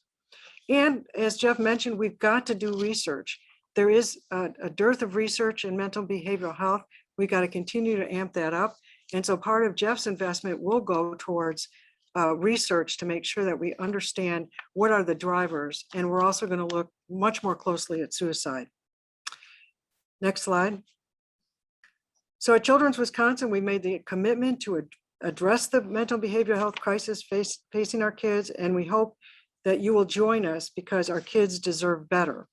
And as Jeff mentioned, we've got to do research. There is a dearth of research in mental behavioral health. We got to continue to amp that up. And so part of Jeff's investment will go towards research to make sure that we understand what are the drivers. And we're also going to look much more closely at suicide. Next slide. So at Children's Wisconsin, we made the commitment to address the mental behavioral health crisis facing our kids. And we hope that you will join us because our kids deserve better.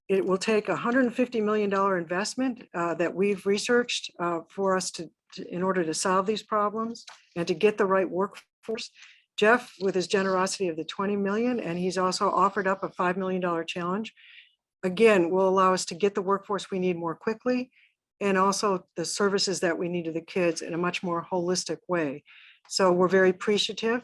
It will take a $150 million investment that we've researched for us in order to solve these problems and to get the right workforce. Jeff, with his generosity of the 20 million, and he's also offered up a $5 million challenge, again, will allow us to get the workforce we need more quickly and also the services that we need to the kids in a much more holistic way. So we're very appreciative.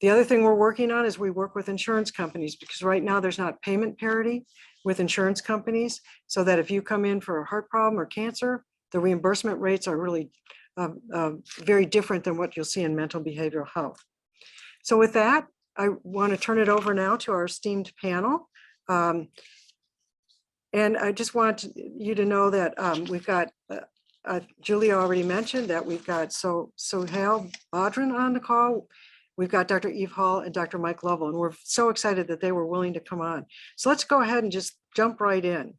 The other thing we're working on is we work with insurance companies because right now there's not payment parity with insurance companies, so that if you come in for a heart problem or cancer, the reimbursement rates are really very different than what you'll see in mental behavioral health. So with that, I want to turn it over now to our esteemed panel. And I just want you to know that we've got, Julia already mentioned that we've got Souheil Badran on the call. We've got Dr. Eve Hall and Dr. Mike Lovell, and we're so excited that they were willing to come on. So let's go ahead and just jump right in.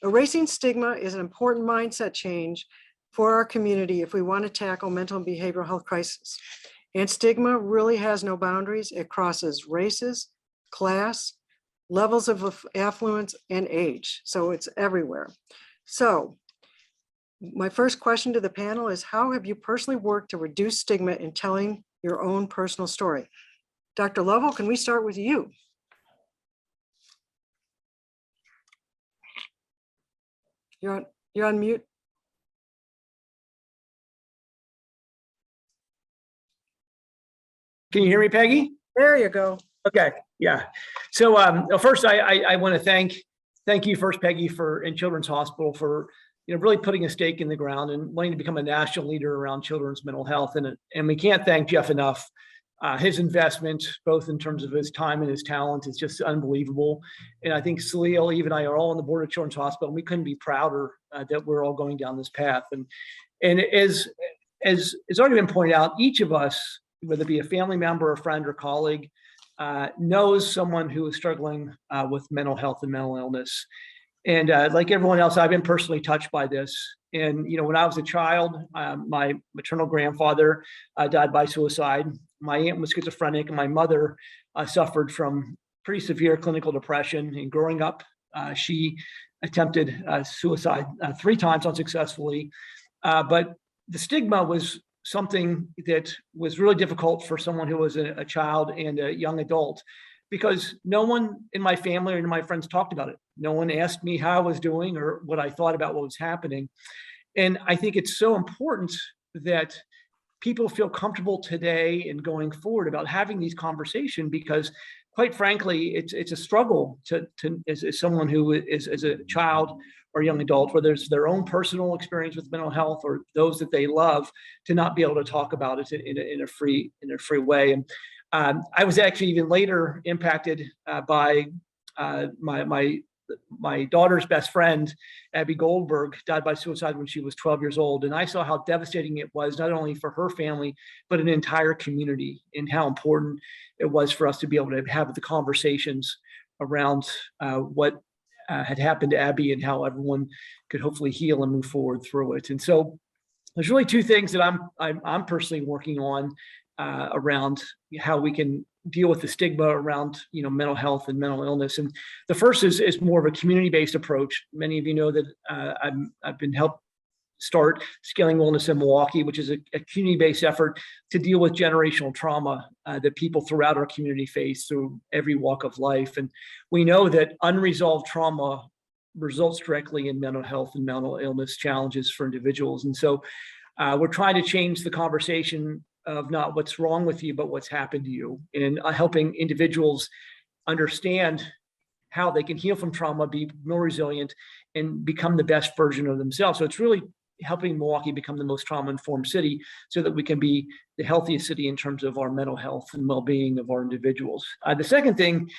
Erasing stigma is an important mindset change for our community if we want to tackle mental and behavioral health crisis. And stigma really has no boundaries. It crosses races, class, levels of affluence, and age. So it's everywhere. So my first question to the panel is, how have you personally worked to reduce stigma in telling your own personal story? Dr. Lovell, can we start with you? You're on mute. Can you hear me, Peggy? There you go. Okay, yeah. So first, I want to thank you first, Peggy, and Children's Hospital for really putting a stake in the ground and wanting to become a national leader around children's mental health. And we can't thank Jeff enough. His investment, both in terms of his time and his talent, is just unbelievable. And I think Souheil, even I, are all on the board of Children's Hospital, and we couldn't be prouder that we're all going down this path. And as it's already been pointed out, each of us, whether it be a family member, a friend, or colleague, knows someone who is struggling with mental health and mental illness. And like everyone else, I've been personally touched by this. And, when I was a child, my maternal grandfather died by suicide. My aunt was schizophrenic, and my mother suffered from pretty severe clinical depression. And growing up, she attempted suicide 3 times unsuccessfully. But the stigma was something that was really difficult for someone who was a child and a young adult, because no one in my family or in my friends talked about it. No one asked me how I was doing or what I thought about what was happening. And I think it's so important that people feel comfortable today and going forward about having these conversations, because quite frankly, it's a struggle to as someone who is as a child or young adult, whether it's their own personal experience with mental health or those that they love, to not be able to talk about it in a free way. And I was actually even later impacted by my daughter's best friend, Abby Goldberg, died by suicide when she was 12 years old. And I saw how devastating it was, not only for her family, but an entire community, and how important it was for us to be able to have the conversations around what had happened to Abby and how everyone could hopefully heal and move forward through it. And so there's really two things that I'm personally working on around how we can deal with the stigma around mental health and mental illness. And the first is more of a community-based approach. Many of you know that I've been helped start Scaling Wellness in Milwaukee, which is a community-based effort to deal with generational trauma that people throughout our community face through every walk of life. And we know that unresolved trauma results directly in mental health and mental illness challenges for individuals. And so we're trying to change the conversation of not what's wrong with you, but what's happened to you, and helping individuals understand how they can heal from trauma, be more resilient, and become the best version of themselves. So it's really helping Milwaukee become the most trauma-informed city so that we can be the healthiest city in terms of our mental health and well-being of our individuals. The second thing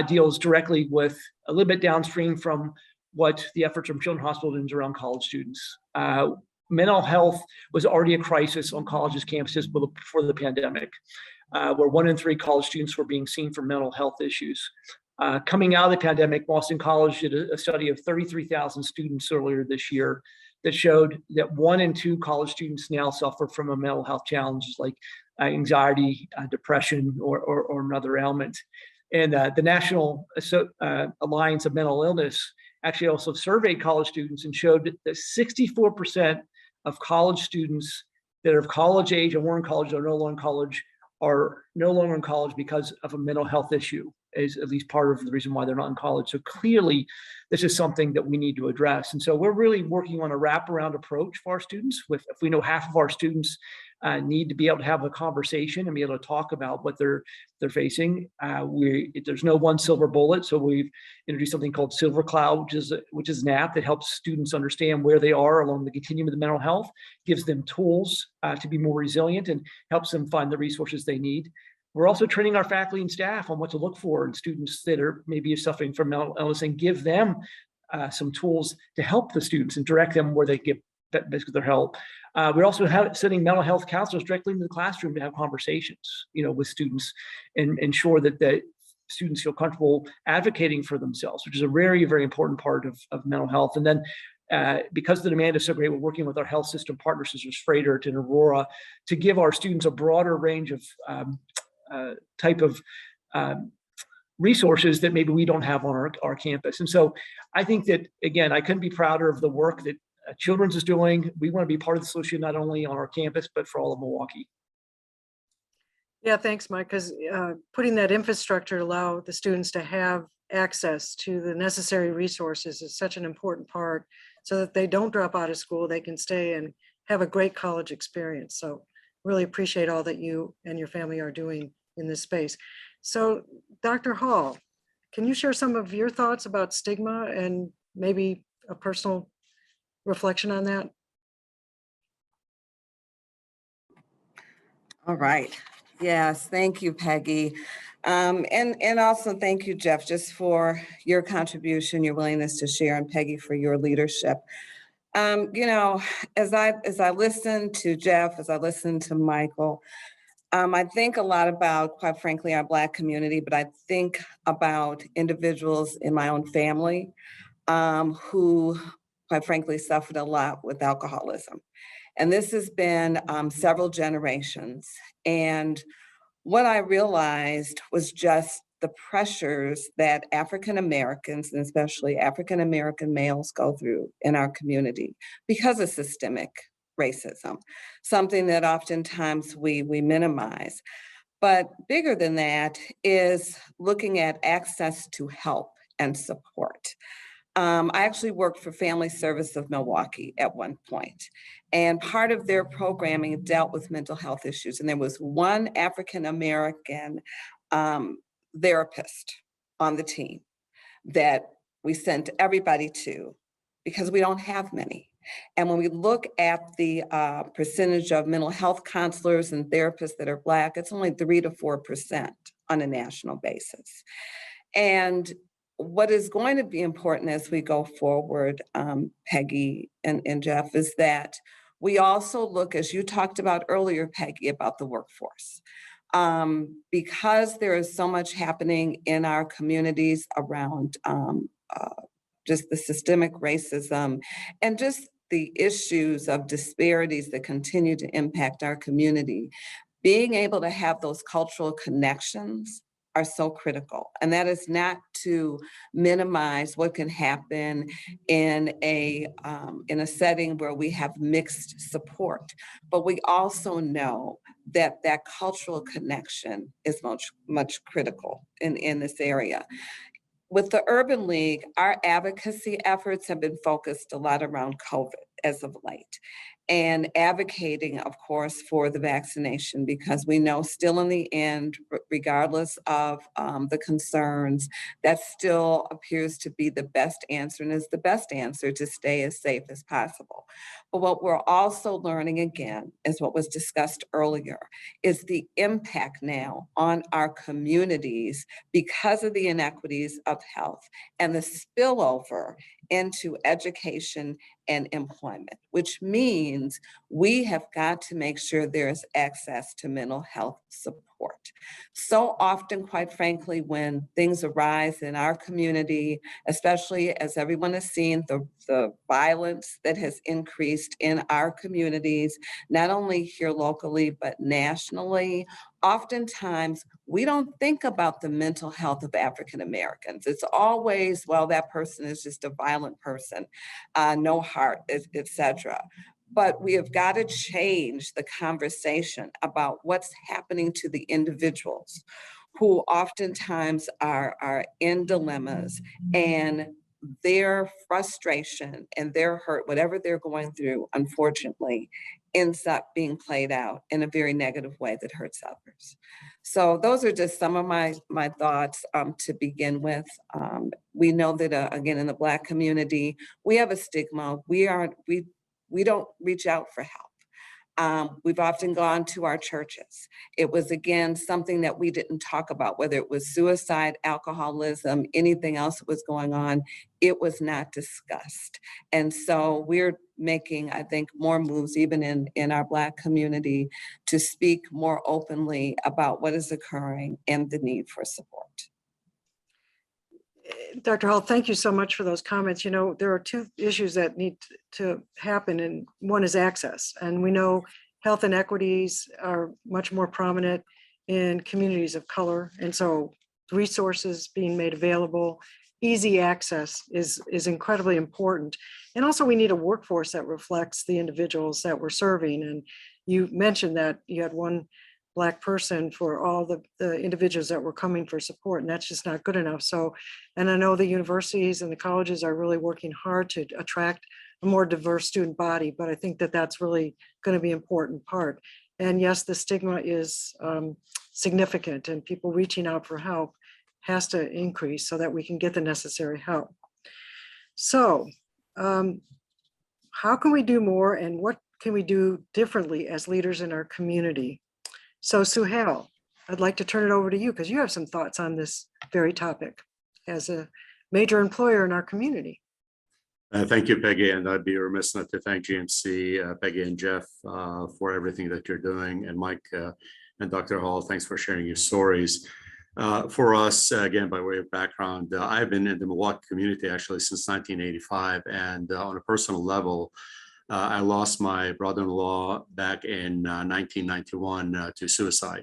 deals directly with a little bit downstream from what the efforts from Children's Hospital is around college students. Mental health was already a crisis on colleges' campuses before the pandemic, where 1 in 3 college students were being seen for mental health issues. Coming out of the pandemic, Boston College did a study of 33,000 students earlier this year that showed that 1 in 2 college students now suffer from a mental health challenge like anxiety, depression, or another ailment. And the National Alliance of Mental Illness actually also surveyed college students and showed that 64% of college students that are of college age and were in college or no longer in college because of a mental health issue, is at least part of the reason why they're not in college. So clearly, this is something that we need to address. And so we're really working on a wraparound approach for our students. If we know half of our students need to be able to have a conversation and be able to talk about what they're facing, there's no one silver bullet. So we've introduced something called Silver Cloud, which is an app that helps students understand where they are along the continuum of the mental health, gives them tools to be more resilient, and helps them find the resources they need. We're also training our faculty and staff on what to look for in students that are maybe suffering from mental illness, and give them some tools to help the students and direct them where they get basically their help. We're also sending mental health counselors directly into the classroom to have conversations, with students, and ensure that the students feel comfortable advocating for themselves, which is a very, very important part of mental health. And then because the demand is so great, we're working with our health system partners, such as Freighter and Aurora, to give our students a broader range of type of resources that maybe we don't have on our campus. And so I think that, again, I couldn't be prouder of the work that Children's is doing. We want to be part of the solution, not only on our campus, but for all of Milwaukee. Yeah, thanks, Mike, because putting that infrastructure to allow the students to have access to the necessary resources is such an important part, so that they don't drop out of school, they can stay and have a great college experience. So really appreciate all that you and your family are doing in this space. So Dr. Hall, can you share some of your thoughts about stigma and maybe a personal reflection on that? All right. Yes, thank you, Peggy. And also thank you, Jeff, just for your contribution, your willingness to share, and Peggy for your leadership. As I listen to Jeff, as I listen to Michael, I think a lot about, quite frankly, our Black community, but I think about individuals in my own family who, quite frankly, suffered a lot with alcoholism. And this has been several generations. And what I realized was just the pressures that African Americans, and especially African American males, go through in our community because of systemic racism, something that oftentimes we minimize. But bigger than that is looking at access to help and support. I actually worked for Family Service of Milwaukee at one point, and part of their programming dealt with mental health issues. And there was one African-American therapist on the team that we sent everybody to because we don't have many. And when we look at the percentage of mental health counselors and therapists that are Black, it's only 3 to 4% on a national basis. And what is going to be important as we go forward, Peggy and Jeff, is that we also look, as you talked about earlier, Peggy, about the workforce. Because there is so much happening in our communities around just the systemic racism and just the issues of disparities that continue to impact our community, being able to have those cultural connections are so critical. And that is not to minimize what can happen in a setting where we have mixed support, but we also know that that cultural connection is much critical in this area. With the Urban League, our advocacy efforts have been focused a lot around COVID as of late, and advocating, of course, for the vaccination, because we know still in the end, regardless of the concerns, that still appears to be the best answer and is the best answer to stay as safe as possible. But what we're also learning, again, is what was discussed earlier, is the impact now on our communities because of the inequities of health and the spillover into education and employment, which means we have got to make sure there's access to mental health support. So often, quite frankly, when things arise in our community, especially as everyone has seen the violence that has increased in our communities, not only here locally, but nationally, oftentimes we don't think about the mental health of African Americans. It's always, well, that person is just a violent person, no heart, etc. But we have got to change the conversation about what's happening to the individuals who oftentimes are in dilemmas, and their frustration and their hurt, whatever they're going through, unfortunately, ends up being played out in a very negative way that hurts others. So those are just some of my thoughts to begin with. We know that, again, in the Black community, we have a stigma. We don't reach out for help. We've often gone to our churches. It was, again, something that we didn't talk about, whether it was suicide, alcoholism, anything else that was going on, it was not discussed. And so we're making, I think, more moves even in our Black community to speak more openly about what is occurring and the need for support. Dr. Hall, thank you so much for those comments. You know, there are two issues that need to happen, and one is access. And we know health inequities are much more prominent in communities of color. And so resources being made available, easy access is incredibly important. And also we need a workforce that reflects the individuals that we're serving. And you mentioned that you had one Black person for all the individuals that were coming for support, and that's just not good enough. So, and I know the universities and the colleges are really working hard to attract a more diverse student body, but I think that that's really going to be an important part. And yes, the stigma is significant, and people reaching out for help has to increase so that we can get the necessary help. So how can we do more, and what can we do differently as leaders in our community? So Souheil, I'd like to turn it over to you because you have some thoughts on this very topic as a major employer in our community. Thank you, Peggy, and I'd be remiss not to thank GMC, Peggy and Jeff for everything that you're doing, and Mike and Dr. Hall, thanks for sharing your stories. For us, again, by way of background, I've been in the Milwaukee community actually since 1985, and on a personal level, I lost my brother-in-law back in 1991 to suicide.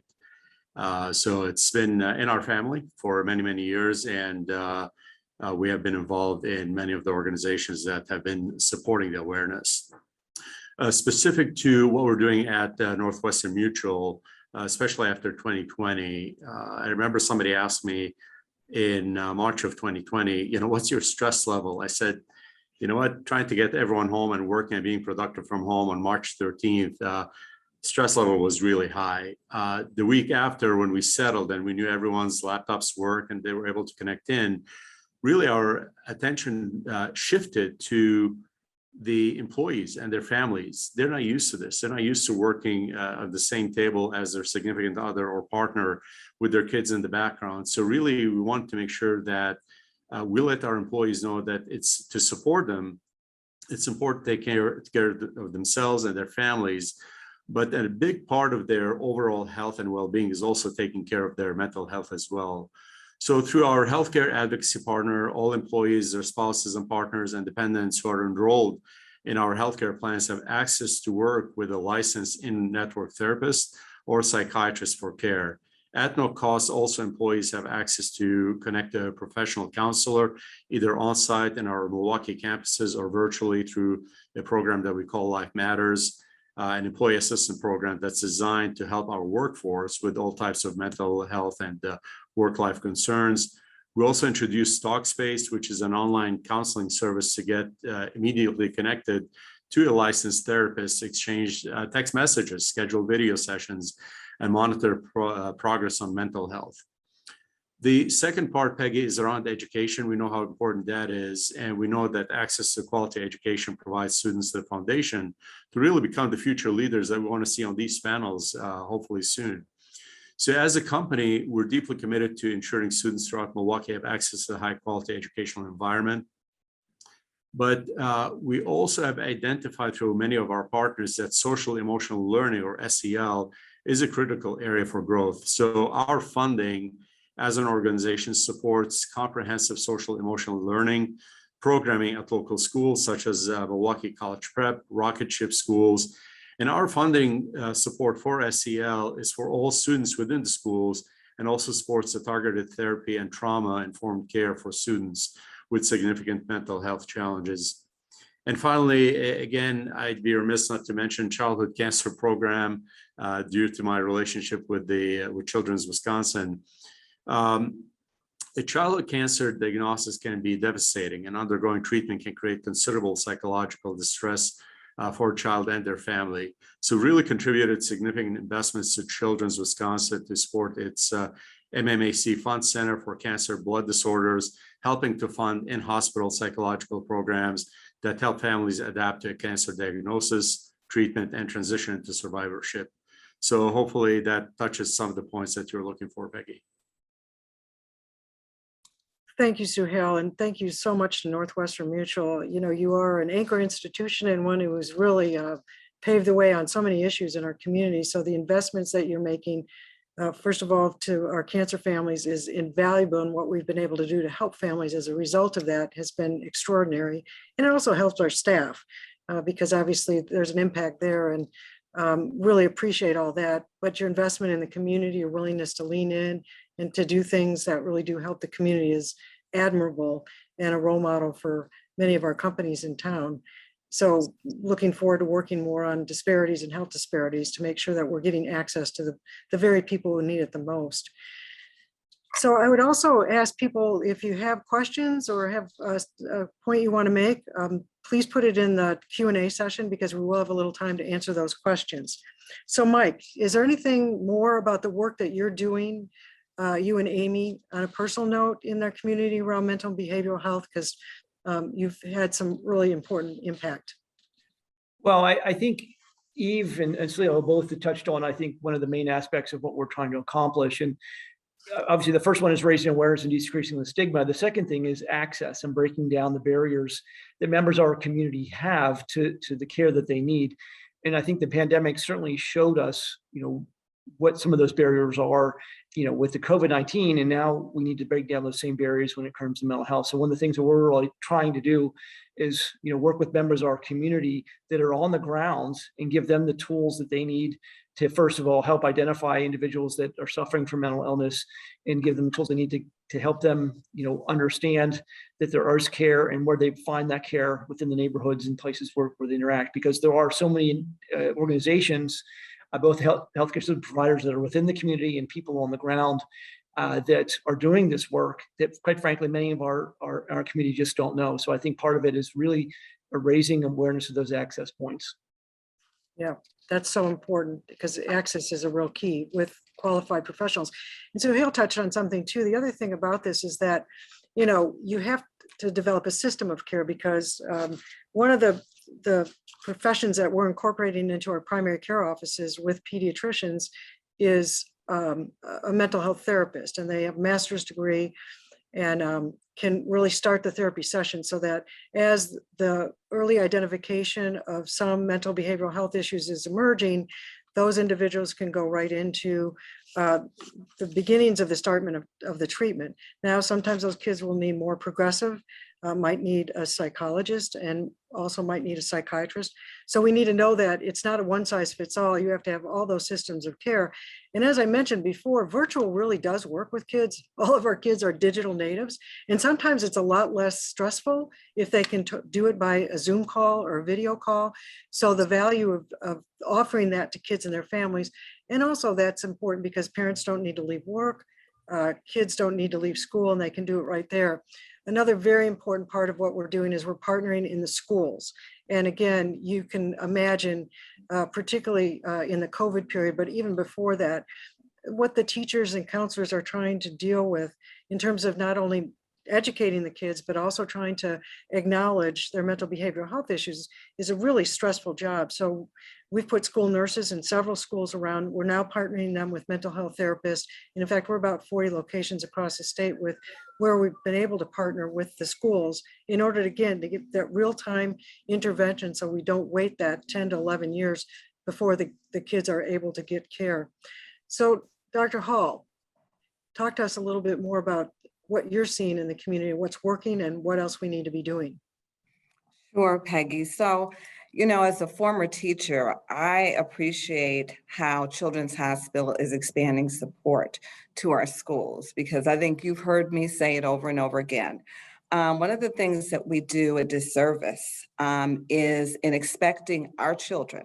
So it's been in our family for many, many years, and we have been involved in many of the organizations that have been supporting the awareness. Specific to what we're doing at Northwestern Mutual, especially after 2020. I remember somebody asked me in March of 2020, what's your stress level? I said, you know what, trying to get everyone home and working and being productive from home on March 13th, stress level was really high. The week after, when we settled and we knew everyone's laptops work and they were able to connect in, really our attention shifted to the employees and their families. They're not used to this. They're not used to working at the same table as their significant other or partner with their kids in the background. So really, we want to make sure that we let our employees know that it's to support them. It's important to take care of themselves and their families, but a big part of their overall health and well-being is also taking care of their mental health as well. So through our healthcare advocacy partner, all employees, their spouses and partners and dependents who are enrolled in our healthcare plans have access to work with a licensed in-network therapist or psychiatrist for care. At no cost, also employees have access to connect to a professional counselor, either on-site in our Milwaukee campuses or virtually through a program that we call Life Matters, an employee assistance program that's designed to help our workforce with all types of mental health and work-life concerns. We also introduced Talkspace, which is an online counseling service to get immediately connected to a licensed therapist, exchange text messages, schedule video sessions, and monitor progress on mental health. The second part, Peggy, is around education. We know how important that is, and we know that access to quality education provides students the foundation to really become the future leaders that we want to see on these panels, hopefully soon. So as a company, we're deeply committed to ensuring students throughout Milwaukee have access to a high quality educational environment. But we also have identified through many of our partners that social emotional learning, or SEL, is a critical area for growth. So our funding as an organization supports comprehensive social emotional learning programming at local schools such as Milwaukee College Prep, Rocket Ship schools. And our funding support for SEL is for all students within the schools, and also supports the targeted therapy and trauma-informed care for students with significant mental health challenges. And finally, again, I'd be remiss not to mention childhood cancer program due to my relationship with Children's Wisconsin. A childhood cancer diagnosis can be devastating, and undergoing treatment can create considerable psychological distress for a child and their family. So really contributed significant investments to Children's Wisconsin to support its MMAC Fund Center for Cancer Blood Disorders, helping to fund in-hospital psychological programs that help families adapt to a cancer diagnosis, treatment, and transition into survivorship. So hopefully that touches some of the points that you're looking for, Peggy. Thank you, Souheil, and thank you so much to Northwestern Mutual. You are an anchor institution and one who has really paved the way on so many issues in our community. So the investments that you're making, first of all, to our cancer families is invaluable, and what we've been able to do to help families as a result of that has been extraordinary. And it also helps our staff because obviously there's an impact there, and really appreciate all that. But your investment in the community, your willingness to lean in and to do things that really do help the community is admirable and a role model for many of our companies in town. So looking forward to working more on disparities and health disparities to make sure that we're getting access to the very people who need it the most. So I would also ask people, if you have questions or have a point you want to make, please put it in the Q&A session, because we will have a little time to answer those questions. So Mike, is there anything more about the work that you're doing, you and Amy, on a personal note in their community around mental and behavioral health? Because you've had some really important impact. Well, I think Eve and Souheil both touched on, I think, one of the main aspects of what we're trying to accomplish. And obviously the first one is raising awareness and decreasing the stigma. The second thing is access and breaking down the barriers that members of our community have to the care that they need. And I think the pandemic certainly showed us, what some of those barriers are, with the COVID-19, and now we need to break down those same barriers when it comes to mental health. So one of the things that we're really trying to do is, work with members of our community that are on the grounds and give them the tools that they need to, first of all, help identify individuals that are suffering from mental illness and give them the tools they need to help them, understand that there is care and where they find that care within the neighborhoods and places where they interact, because there are so many organizations both healthcare system providers that are within the community and people on the ground that are doing this work that, quite frankly, many of our community just don't know. So I think part of it is really raising awareness of those access points. Yeah, that's so important because access is a real key with qualified professionals. And so he'll touch on something too. The other thing about this is that, you know, you have to develop a system of care because one of the professions that we're incorporating into our primary care offices with pediatricians is a mental health therapist, and they have a master's degree and can really start the therapy session so that as the early identification of some mental behavioral health issues is emerging, those individuals can go right into the beginnings of the start of the treatment. Now, sometimes those kids will need more progressive, might need a psychologist and also might need a psychiatrist. So we need to know that it's not a one size fits all. You have to have all those systems of care. And as I mentioned before, virtual really does work with kids. All of our kids are digital natives. And sometimes it's a lot less stressful if they can do it by a Zoom call or a video call. So the value of offering that to kids and their families. And also that's important because parents don't need to leave work. Kids don't need to leave school and they can do it right there. Another very important part of what we're doing is we're partnering in the schools. And again, you can imagine, particularly in the COVID period, but even before that, what the teachers and counselors are trying to deal with in terms of not only educating the kids, but also trying to acknowledge their mental behavioral health issues is a really stressful job. So we've put school nurses in several schools around. We're now partnering them with mental health therapists. And in fact, we're about 40 locations across the state where we've been able to partner with the schools in order to, again, to get that real-time intervention so we don't wait that 10 to 11 years before the kids are able to get care. So Dr. Hall, talk to us a little bit more about what you're seeing in the community, what's working and what else we need to be doing. Sure, Peggy. So, you know, as a former teacher, I appreciate how Children's Hospital is expanding support to our schools, because I think you've heard me say it over and over again. One of the things that we do a disservice is in expecting our children,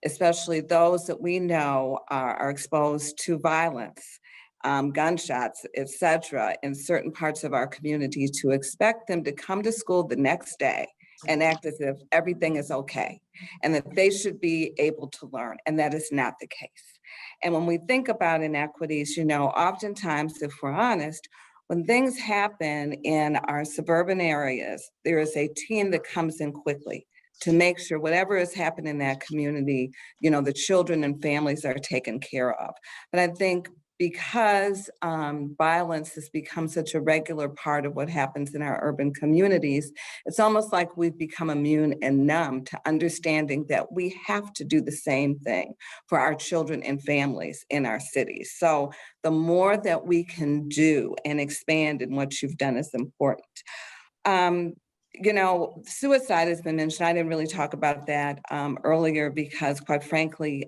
especially those that we know are exposed to violence, gunshots, etc., in certain parts of our community, to expect them to come to school the next day and act as if everything is okay and that they should be able to learn. And that is not the case. And when we think about inequities, you know, oftentimes, if we're honest, when things happen in our suburban areas, there is a team that comes in quickly to make sure whatever has happened in that community, you know, the children and families are taken care of. But I think because violence has become such a regular part of what happens in our urban communities, it's almost like we've become immune and numb to understanding that we have to do the same thing for our children and families in our cities. So the more that we can do and expand in what you've done is important. You know, suicide has been mentioned. I didn't really talk about that earlier because, quite frankly,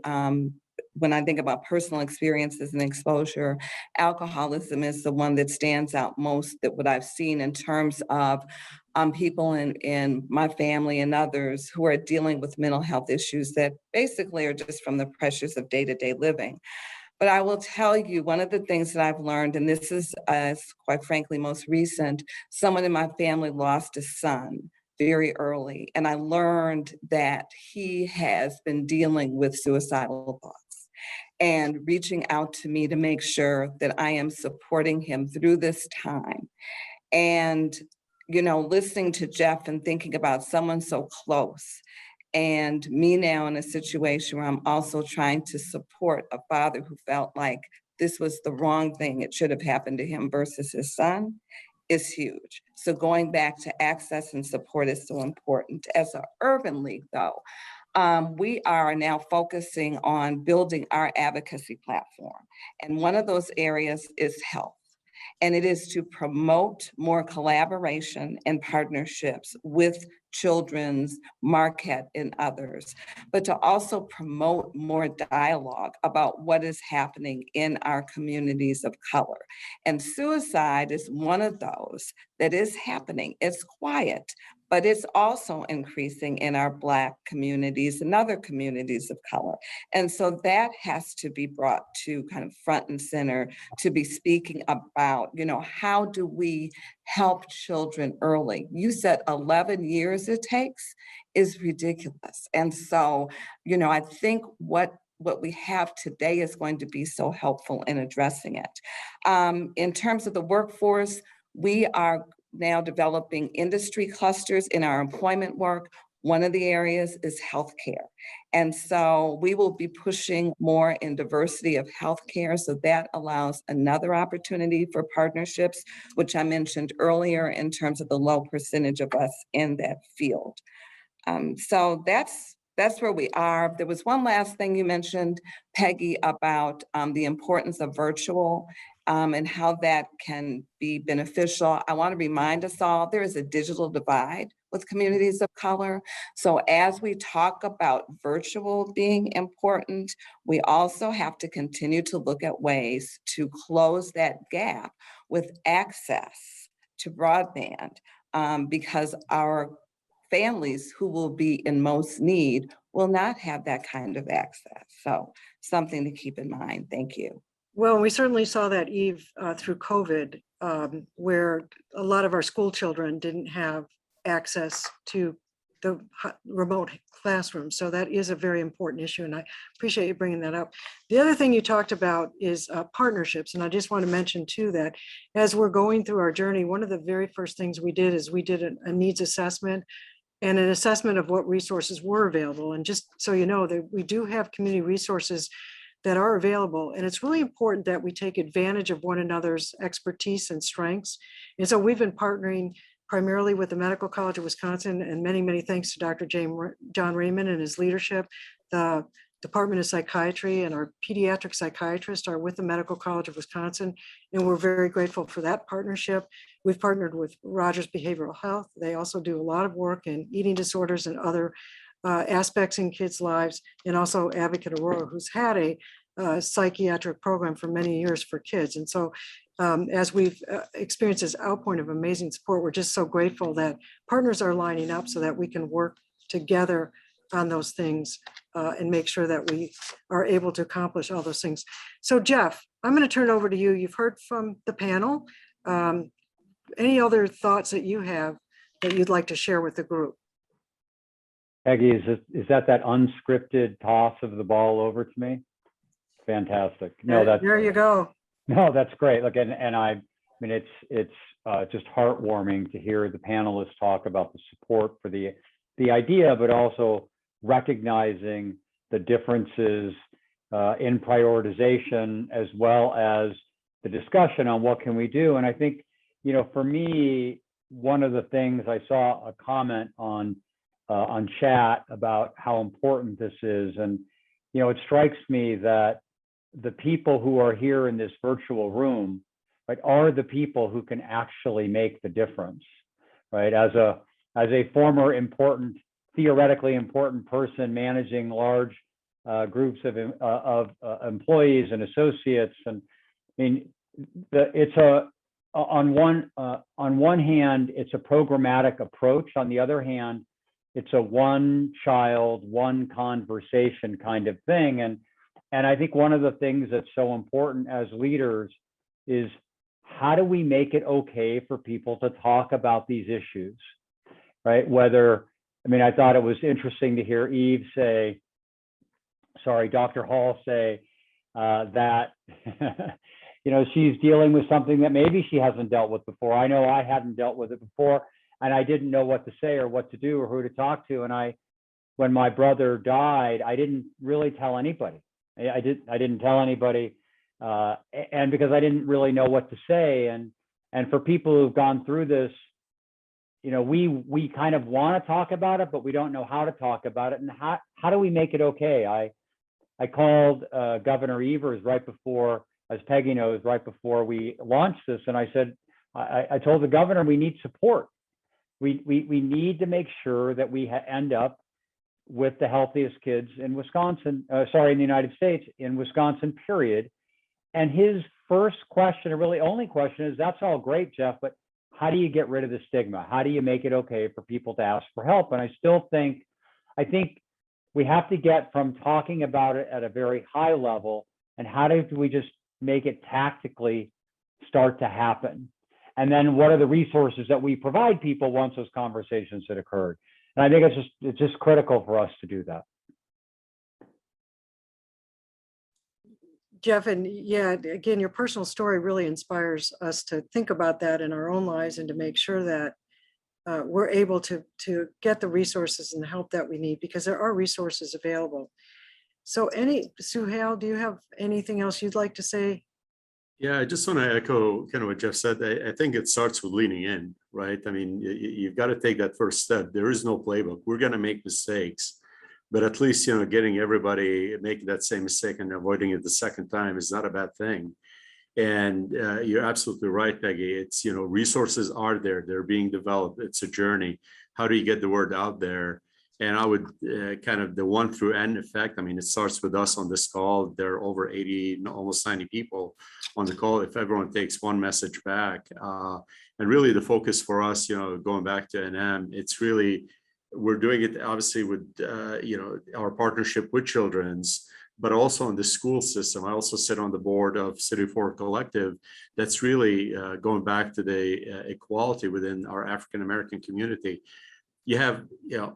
when I think about personal experiences and exposure, alcoholism is the one that stands out most, that what I've seen in terms of people in my family and others who are dealing with mental health issues that basically are just from the pressures of day-to-day living. But I will tell you, one of the things that I've learned, and this is quite frankly most recent, someone in my family lost a son very early, and I learned that he has been dealing with suicidal thoughts and reaching out to me to make sure that I am supporting him through this time. And, you know, listening to Jeff and thinking about someone so close, and me now in a situation where I'm also trying to support a father who felt like this was the wrong thing, it should have happened to him versus his son, is huge. So going back to access and support is so important. As an urban league, though, we are now focusing on building our advocacy platform. And one of those areas is health. And it is to promote more collaboration and partnerships with Children's, Marquette, and others, but to also promote more dialogue about what is happening in our communities of color. And suicide is one of those that is happening. It's quiet, but it's also increasing in our Black communities and other communities of color. And so that has to be brought to kind of front and center, to be speaking about, how do we help children early? You said 11 years it takes is ridiculous. And so, I think what we have today is going to be so helpful in addressing it. In terms of the workforce, we are now developing industry clusters in our employment work. One of the areas is healthcare. And so we will be pushing more in diversity of healthcare. So that allows another opportunity for partnerships, which I mentioned earlier in terms of the low percentage of us in that field. So that's where we are. There was one last thing you mentioned, Peggy, about the importance of virtual and how that can be beneficial. I want to remind us all, there is a digital divide with communities of color. So as we talk about virtual being important, we also have to continue to look at ways to close that gap with access to broadband, because our families who will be in most need will not have that kind of access. So something to keep in mind. Thank you. Well, we certainly saw that, Eve, through COVID, where a lot of our school children didn't have access to the remote classroom. So that is a very important issue, and I appreciate you bringing that up. The other thing you talked about is partnerships, and I just want to mention too that as we're going through our journey, one of the very first things we did is we did a needs assessment and an assessment of what resources were available. And just so you know, that we do have community resources that are available. And it's really important that we take advantage of one another's expertise and strengths. And so we've been partnering primarily with the Medical College of Wisconsin, and many, many thanks to Dr. John Raymond and his leadership. The Department of Psychiatry and our pediatric psychiatrists are with the Medical College of Wisconsin, and we're very grateful for that partnership. We've partnered with Rogers Behavioral Health. They also do a lot of work in eating disorders and other aspects in kids' lives, and also Advocate Aurora, who's had a psychiatric program for many years for kids. And so as we've experienced this outpouring of amazing support, we're just so grateful that partners are lining up so that we can work together on those things and make sure that we are able to accomplish all those things. So Jeff, I'm going to turn it over to you. You've heard from the panel. Any other thoughts that you have that you'd like to share with the group? Peggy, is that unscripted toss of the ball over to me? Fantastic. No, there you go. No, that's great. Look, and I mean, it's just heartwarming to hear the panelists talk about the support for the idea, but also recognizing the differences in prioritization, as well as the discussion on what can we do. And I think, for me, one of the things I saw a comment on chat about how important this is, and it strikes me that the people who are here in this virtual room, right, are the people who can actually make the difference, right? As a former theoretically important person managing large groups of employees and associates, and I mean, on one hand, it's a programmatic approach. On the other hand, it's a one child, one conversation kind of thing. And I think one of the things that's so important as leaders is, how do we make it okay for people to talk about these issues, right? I thought it was interesting to hear Dr. Hall say that, she's dealing with something that maybe she hasn't dealt with before. I know I hadn't dealt with it before, and I didn't know what to say or what to do or who to talk to. And when my brother died, I didn't really tell anybody. I didn't tell anybody, and because I didn't really know what to say. And for people who've gone through this, we kind of want to talk about it, but we don't know how to talk about it. And how do we make it okay? I called Governor Evers right before, as Peggy knows, right before we launched this, and I said, I told the governor we need support. We need to make sure that we end up with the healthiest kids in Wisconsin, in the United States, in Wisconsin, period. And his first question, or really only question, is, that's all great, Jeff, but how do you get rid of the stigma? How do you make it okay for people to ask for help? And I think we have to get from talking about it at a very high level, and how do we just make it tactically start to happen? And then what are the resources that we provide people once those conversations had occurred? And I think it's just critical for us to do that. Jeff, and yeah, again, your personal story really inspires us to think about that in our own lives and to make sure that we're able to get the resources and the help that we need, because there are resources available. So Souheil, do you have anything else you'd like to say? Yeah, I just want to echo kind of what Jeff said. I think it starts with leaning in, right? I mean, you've got to take that first step. There is no playbook. We're going to make mistakes, but at least, getting everybody making that same mistake and avoiding it the second time is not a bad thing. And you're absolutely right, Peggy. It's, resources are there. They're being developed. It's a journey. How do you get the word out there? And I would kind of the one through N effect. I mean, it starts with us on this call. There are over 80, almost 90 people on the call. If everyone takes one message back, and really the focus for us, going back to NM, it's really, we're doing it obviously with, our partnership with Children's, but also in the school system. I also sit on the board of City Forward Collective. That's really going back to the equality within our African-American community. You have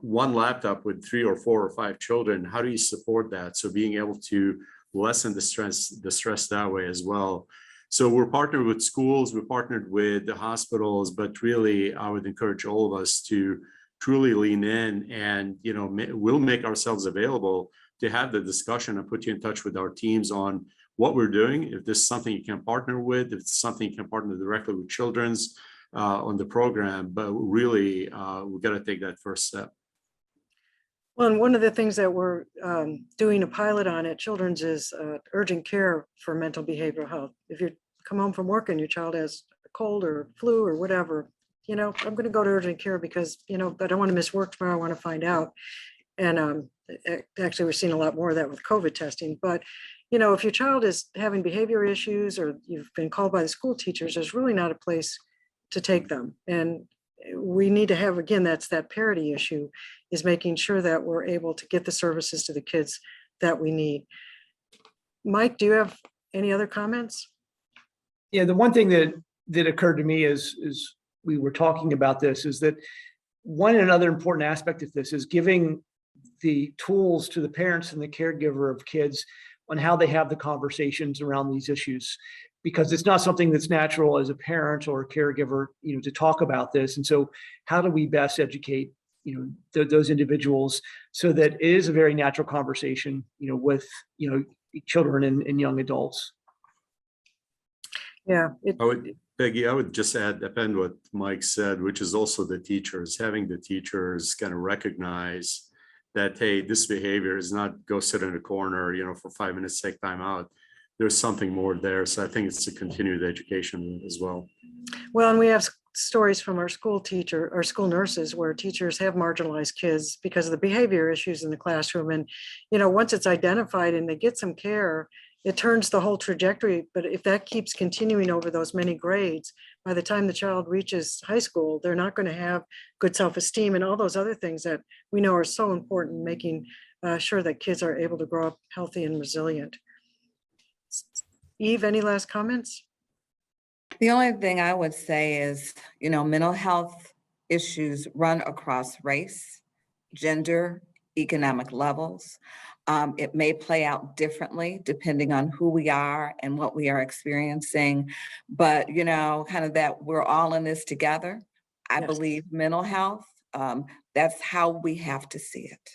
one laptop with 3 or 4 or 5 children. How do you support that? So being able to lessen the stress that way as well. So we're partnered with schools, we're partnered with the hospitals, but really I would encourage all of us to truly lean in and, we'll make ourselves available to have the discussion and put you in touch with our teams on what we're doing. If there's something you can partner with, if it's something you can partner directly with Children's, on the program, but really we've got to take that first step. Well, and one of the things that we're doing a pilot on at Children's is urgent care for mental behavioral health. If you come home from work and your child has a cold or flu or whatever, I'm going to go to urgent care because, I don't want to miss work tomorrow. I want to find out. And actually, we're seeing a lot more of that with COVID testing. But, if your child is having behavior issues or you've been called by the school teachers, there's really not a place to take them. And we need to have, again, that's that parity issue, is making sure that we're able to get the services to the kids that we need. Mike, do you have any other comments? Yeah, the one thing that occurred to me as we were talking about this is that another important aspect of this is giving the tools to the parents and the caregiver of kids on how they have the conversations around these issues, because it's not something that's natural as a parent or a caregiver, to talk about this. And so how do we best educate, those individuals so that it is a very natural conversation, with, children and young adults. Yeah. Peggy, I would just append what Mike said, which is also the teachers, having the teachers kind of recognize that, hey, this behavior is not go sit in a corner, for 5 minutes, take time out. There's something more there. So I think it's a continued education as well. Well, and we have stories from our school nurses where teachers have marginalized kids because of the behavior issues in the classroom. And, once it's identified and they get some care, it turns the whole trajectory. But if that keeps continuing over those many grades, by the time the child reaches high school, they're not going to have good self-esteem and all those other things that we know are so important, making sure that kids are able to grow up healthy and resilient. Eve, any last comments? The only thing I would say is, mental health issues run across race, gender, economic levels. It may play out differently depending on who we are and what we are experiencing, but kind of that we're all in this together. I believe mental health, that's how we have to see it.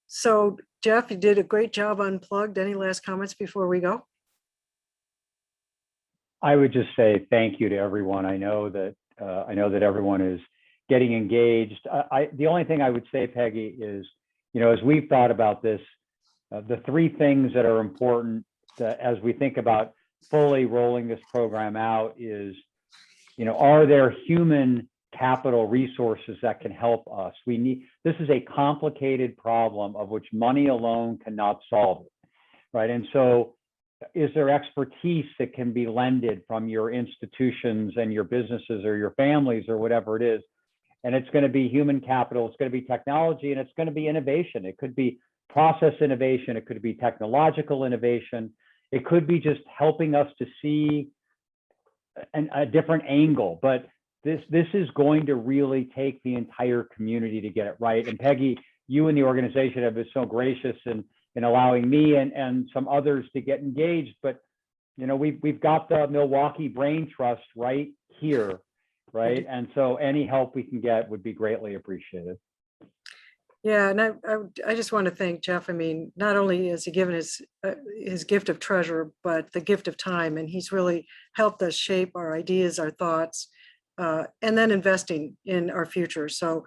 So Jeff, you did a great job unplugged. Any last comments before we go? I would just say thank you to everyone. I know that everyone is getting engaged. The only thing I would say, Peggy, is, as we've thought about this, the 3 things that are important as we think about fully rolling this program out is, are there human capital resources that can help us? This is a complicated problem of which money alone cannot solve it, right? And so is there expertise that can be lended from your institutions and your businesses or your families or whatever it is? And it's going to be human capital, it's going to be technology, and it's going to be innovation. It could be process innovation, it could be technological innovation, it could be just helping us to see a different angle. But this is going to really take the entire community to get it right. And Peggy, you and the organization have been so gracious in allowing me and some others to get engaged. But you know, we've got the Milwaukee Brain Trust right here, right? And so any help we can get would be greatly appreciated. Yeah, and I just want to thank Jeff. I mean, not only has he given his gift of treasure, but the gift of time, and he's really helped us shape our ideas, our thoughts, and then investing in our future. So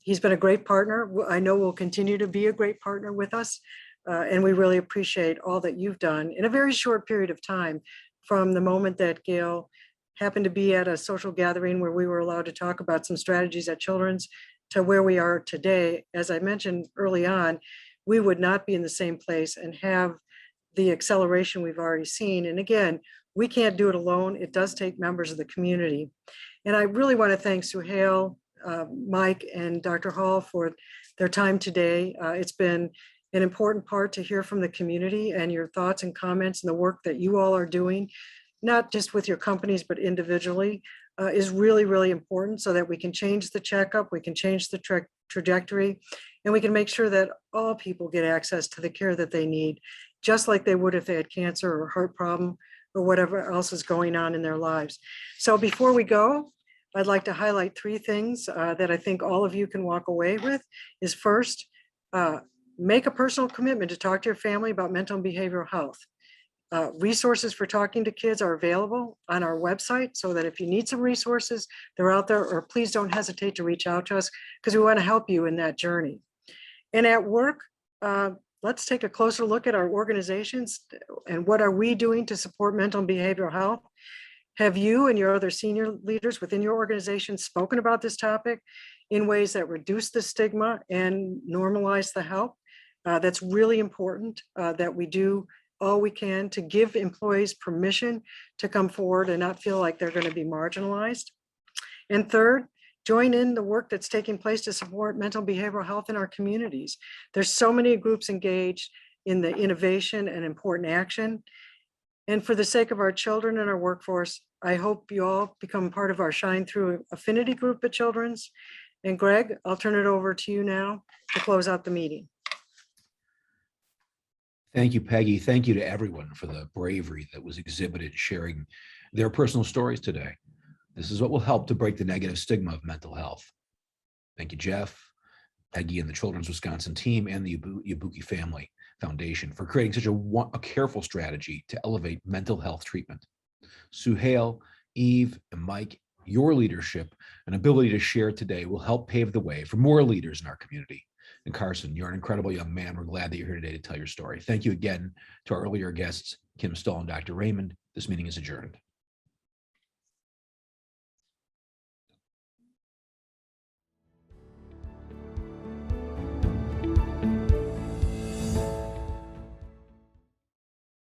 he's been a great partner. I know will continue to be a great partner with us, and we really appreciate all that you've done in a very short period of time, from the moment that Gail happened to be at a social gathering where we were allowed to talk about some strategies at Children's, to where we are today. As I mentioned early on, we would not be in the same place and have the acceleration we've already seen. And again, we can't do it alone. It does take members of the community. And I really want to thank Souheil, Mike, and Dr. Hall for their time today. It's been an important part to hear from the community and your thoughts and comments and the work that you all are doing, not just with your companies, but individually. Is really, really important, so that we can change the checkup, we can change the trajectory, and we can make sure that all people get access to the care that they need, just like they would if they had cancer or heart problem or whatever else is going on in their lives. So before we go, I'd like to highlight 3 things that I think all of you can walk away with. Is first, make a personal commitment to talk to your family about mental and behavioral health. Resources for talking to kids are available on our website, so that if you need some resources, they're out there, or please don't hesitate to reach out to us, because we want to help you in that journey. And at work, let's take a closer look at our organizations and what are we doing to support mental and behavioral health. Have you and your other senior leaders within your organization spoken about this topic in ways that reduce the stigma and normalize the help? That's really important, that we do all we can to give employees permission to come forward and not feel like they're going to be marginalized. And third, join in the work that's taking place to support mental and behavioral health in our communities. There's so many groups engaged in the innovation and important action. And for the sake of our children and our workforce, I hope you all become part of our Shine Through affinity group at Children's. And Greg, I'll turn it over to you now to close out the meeting. Thank you, Peggy. Thank you to everyone for the bravery that was exhibited sharing their personal stories today. This is what will help to break the negative stigma of mental health. Thank you, Jeff, Peggy, and the Children's Wisconsin team, and the Yabuki Family Foundation for creating such a careful strategy to elevate mental health treatment. Souheil, Eve, and Mike, your leadership and ability to share today will help pave the way for more leaders in our community. And Carson, you're an incredible young man. We're glad that you're here today to tell your story. Thank you again to our earlier guests, Kim Stoll and Dr. Raymond. This meeting is adjourned.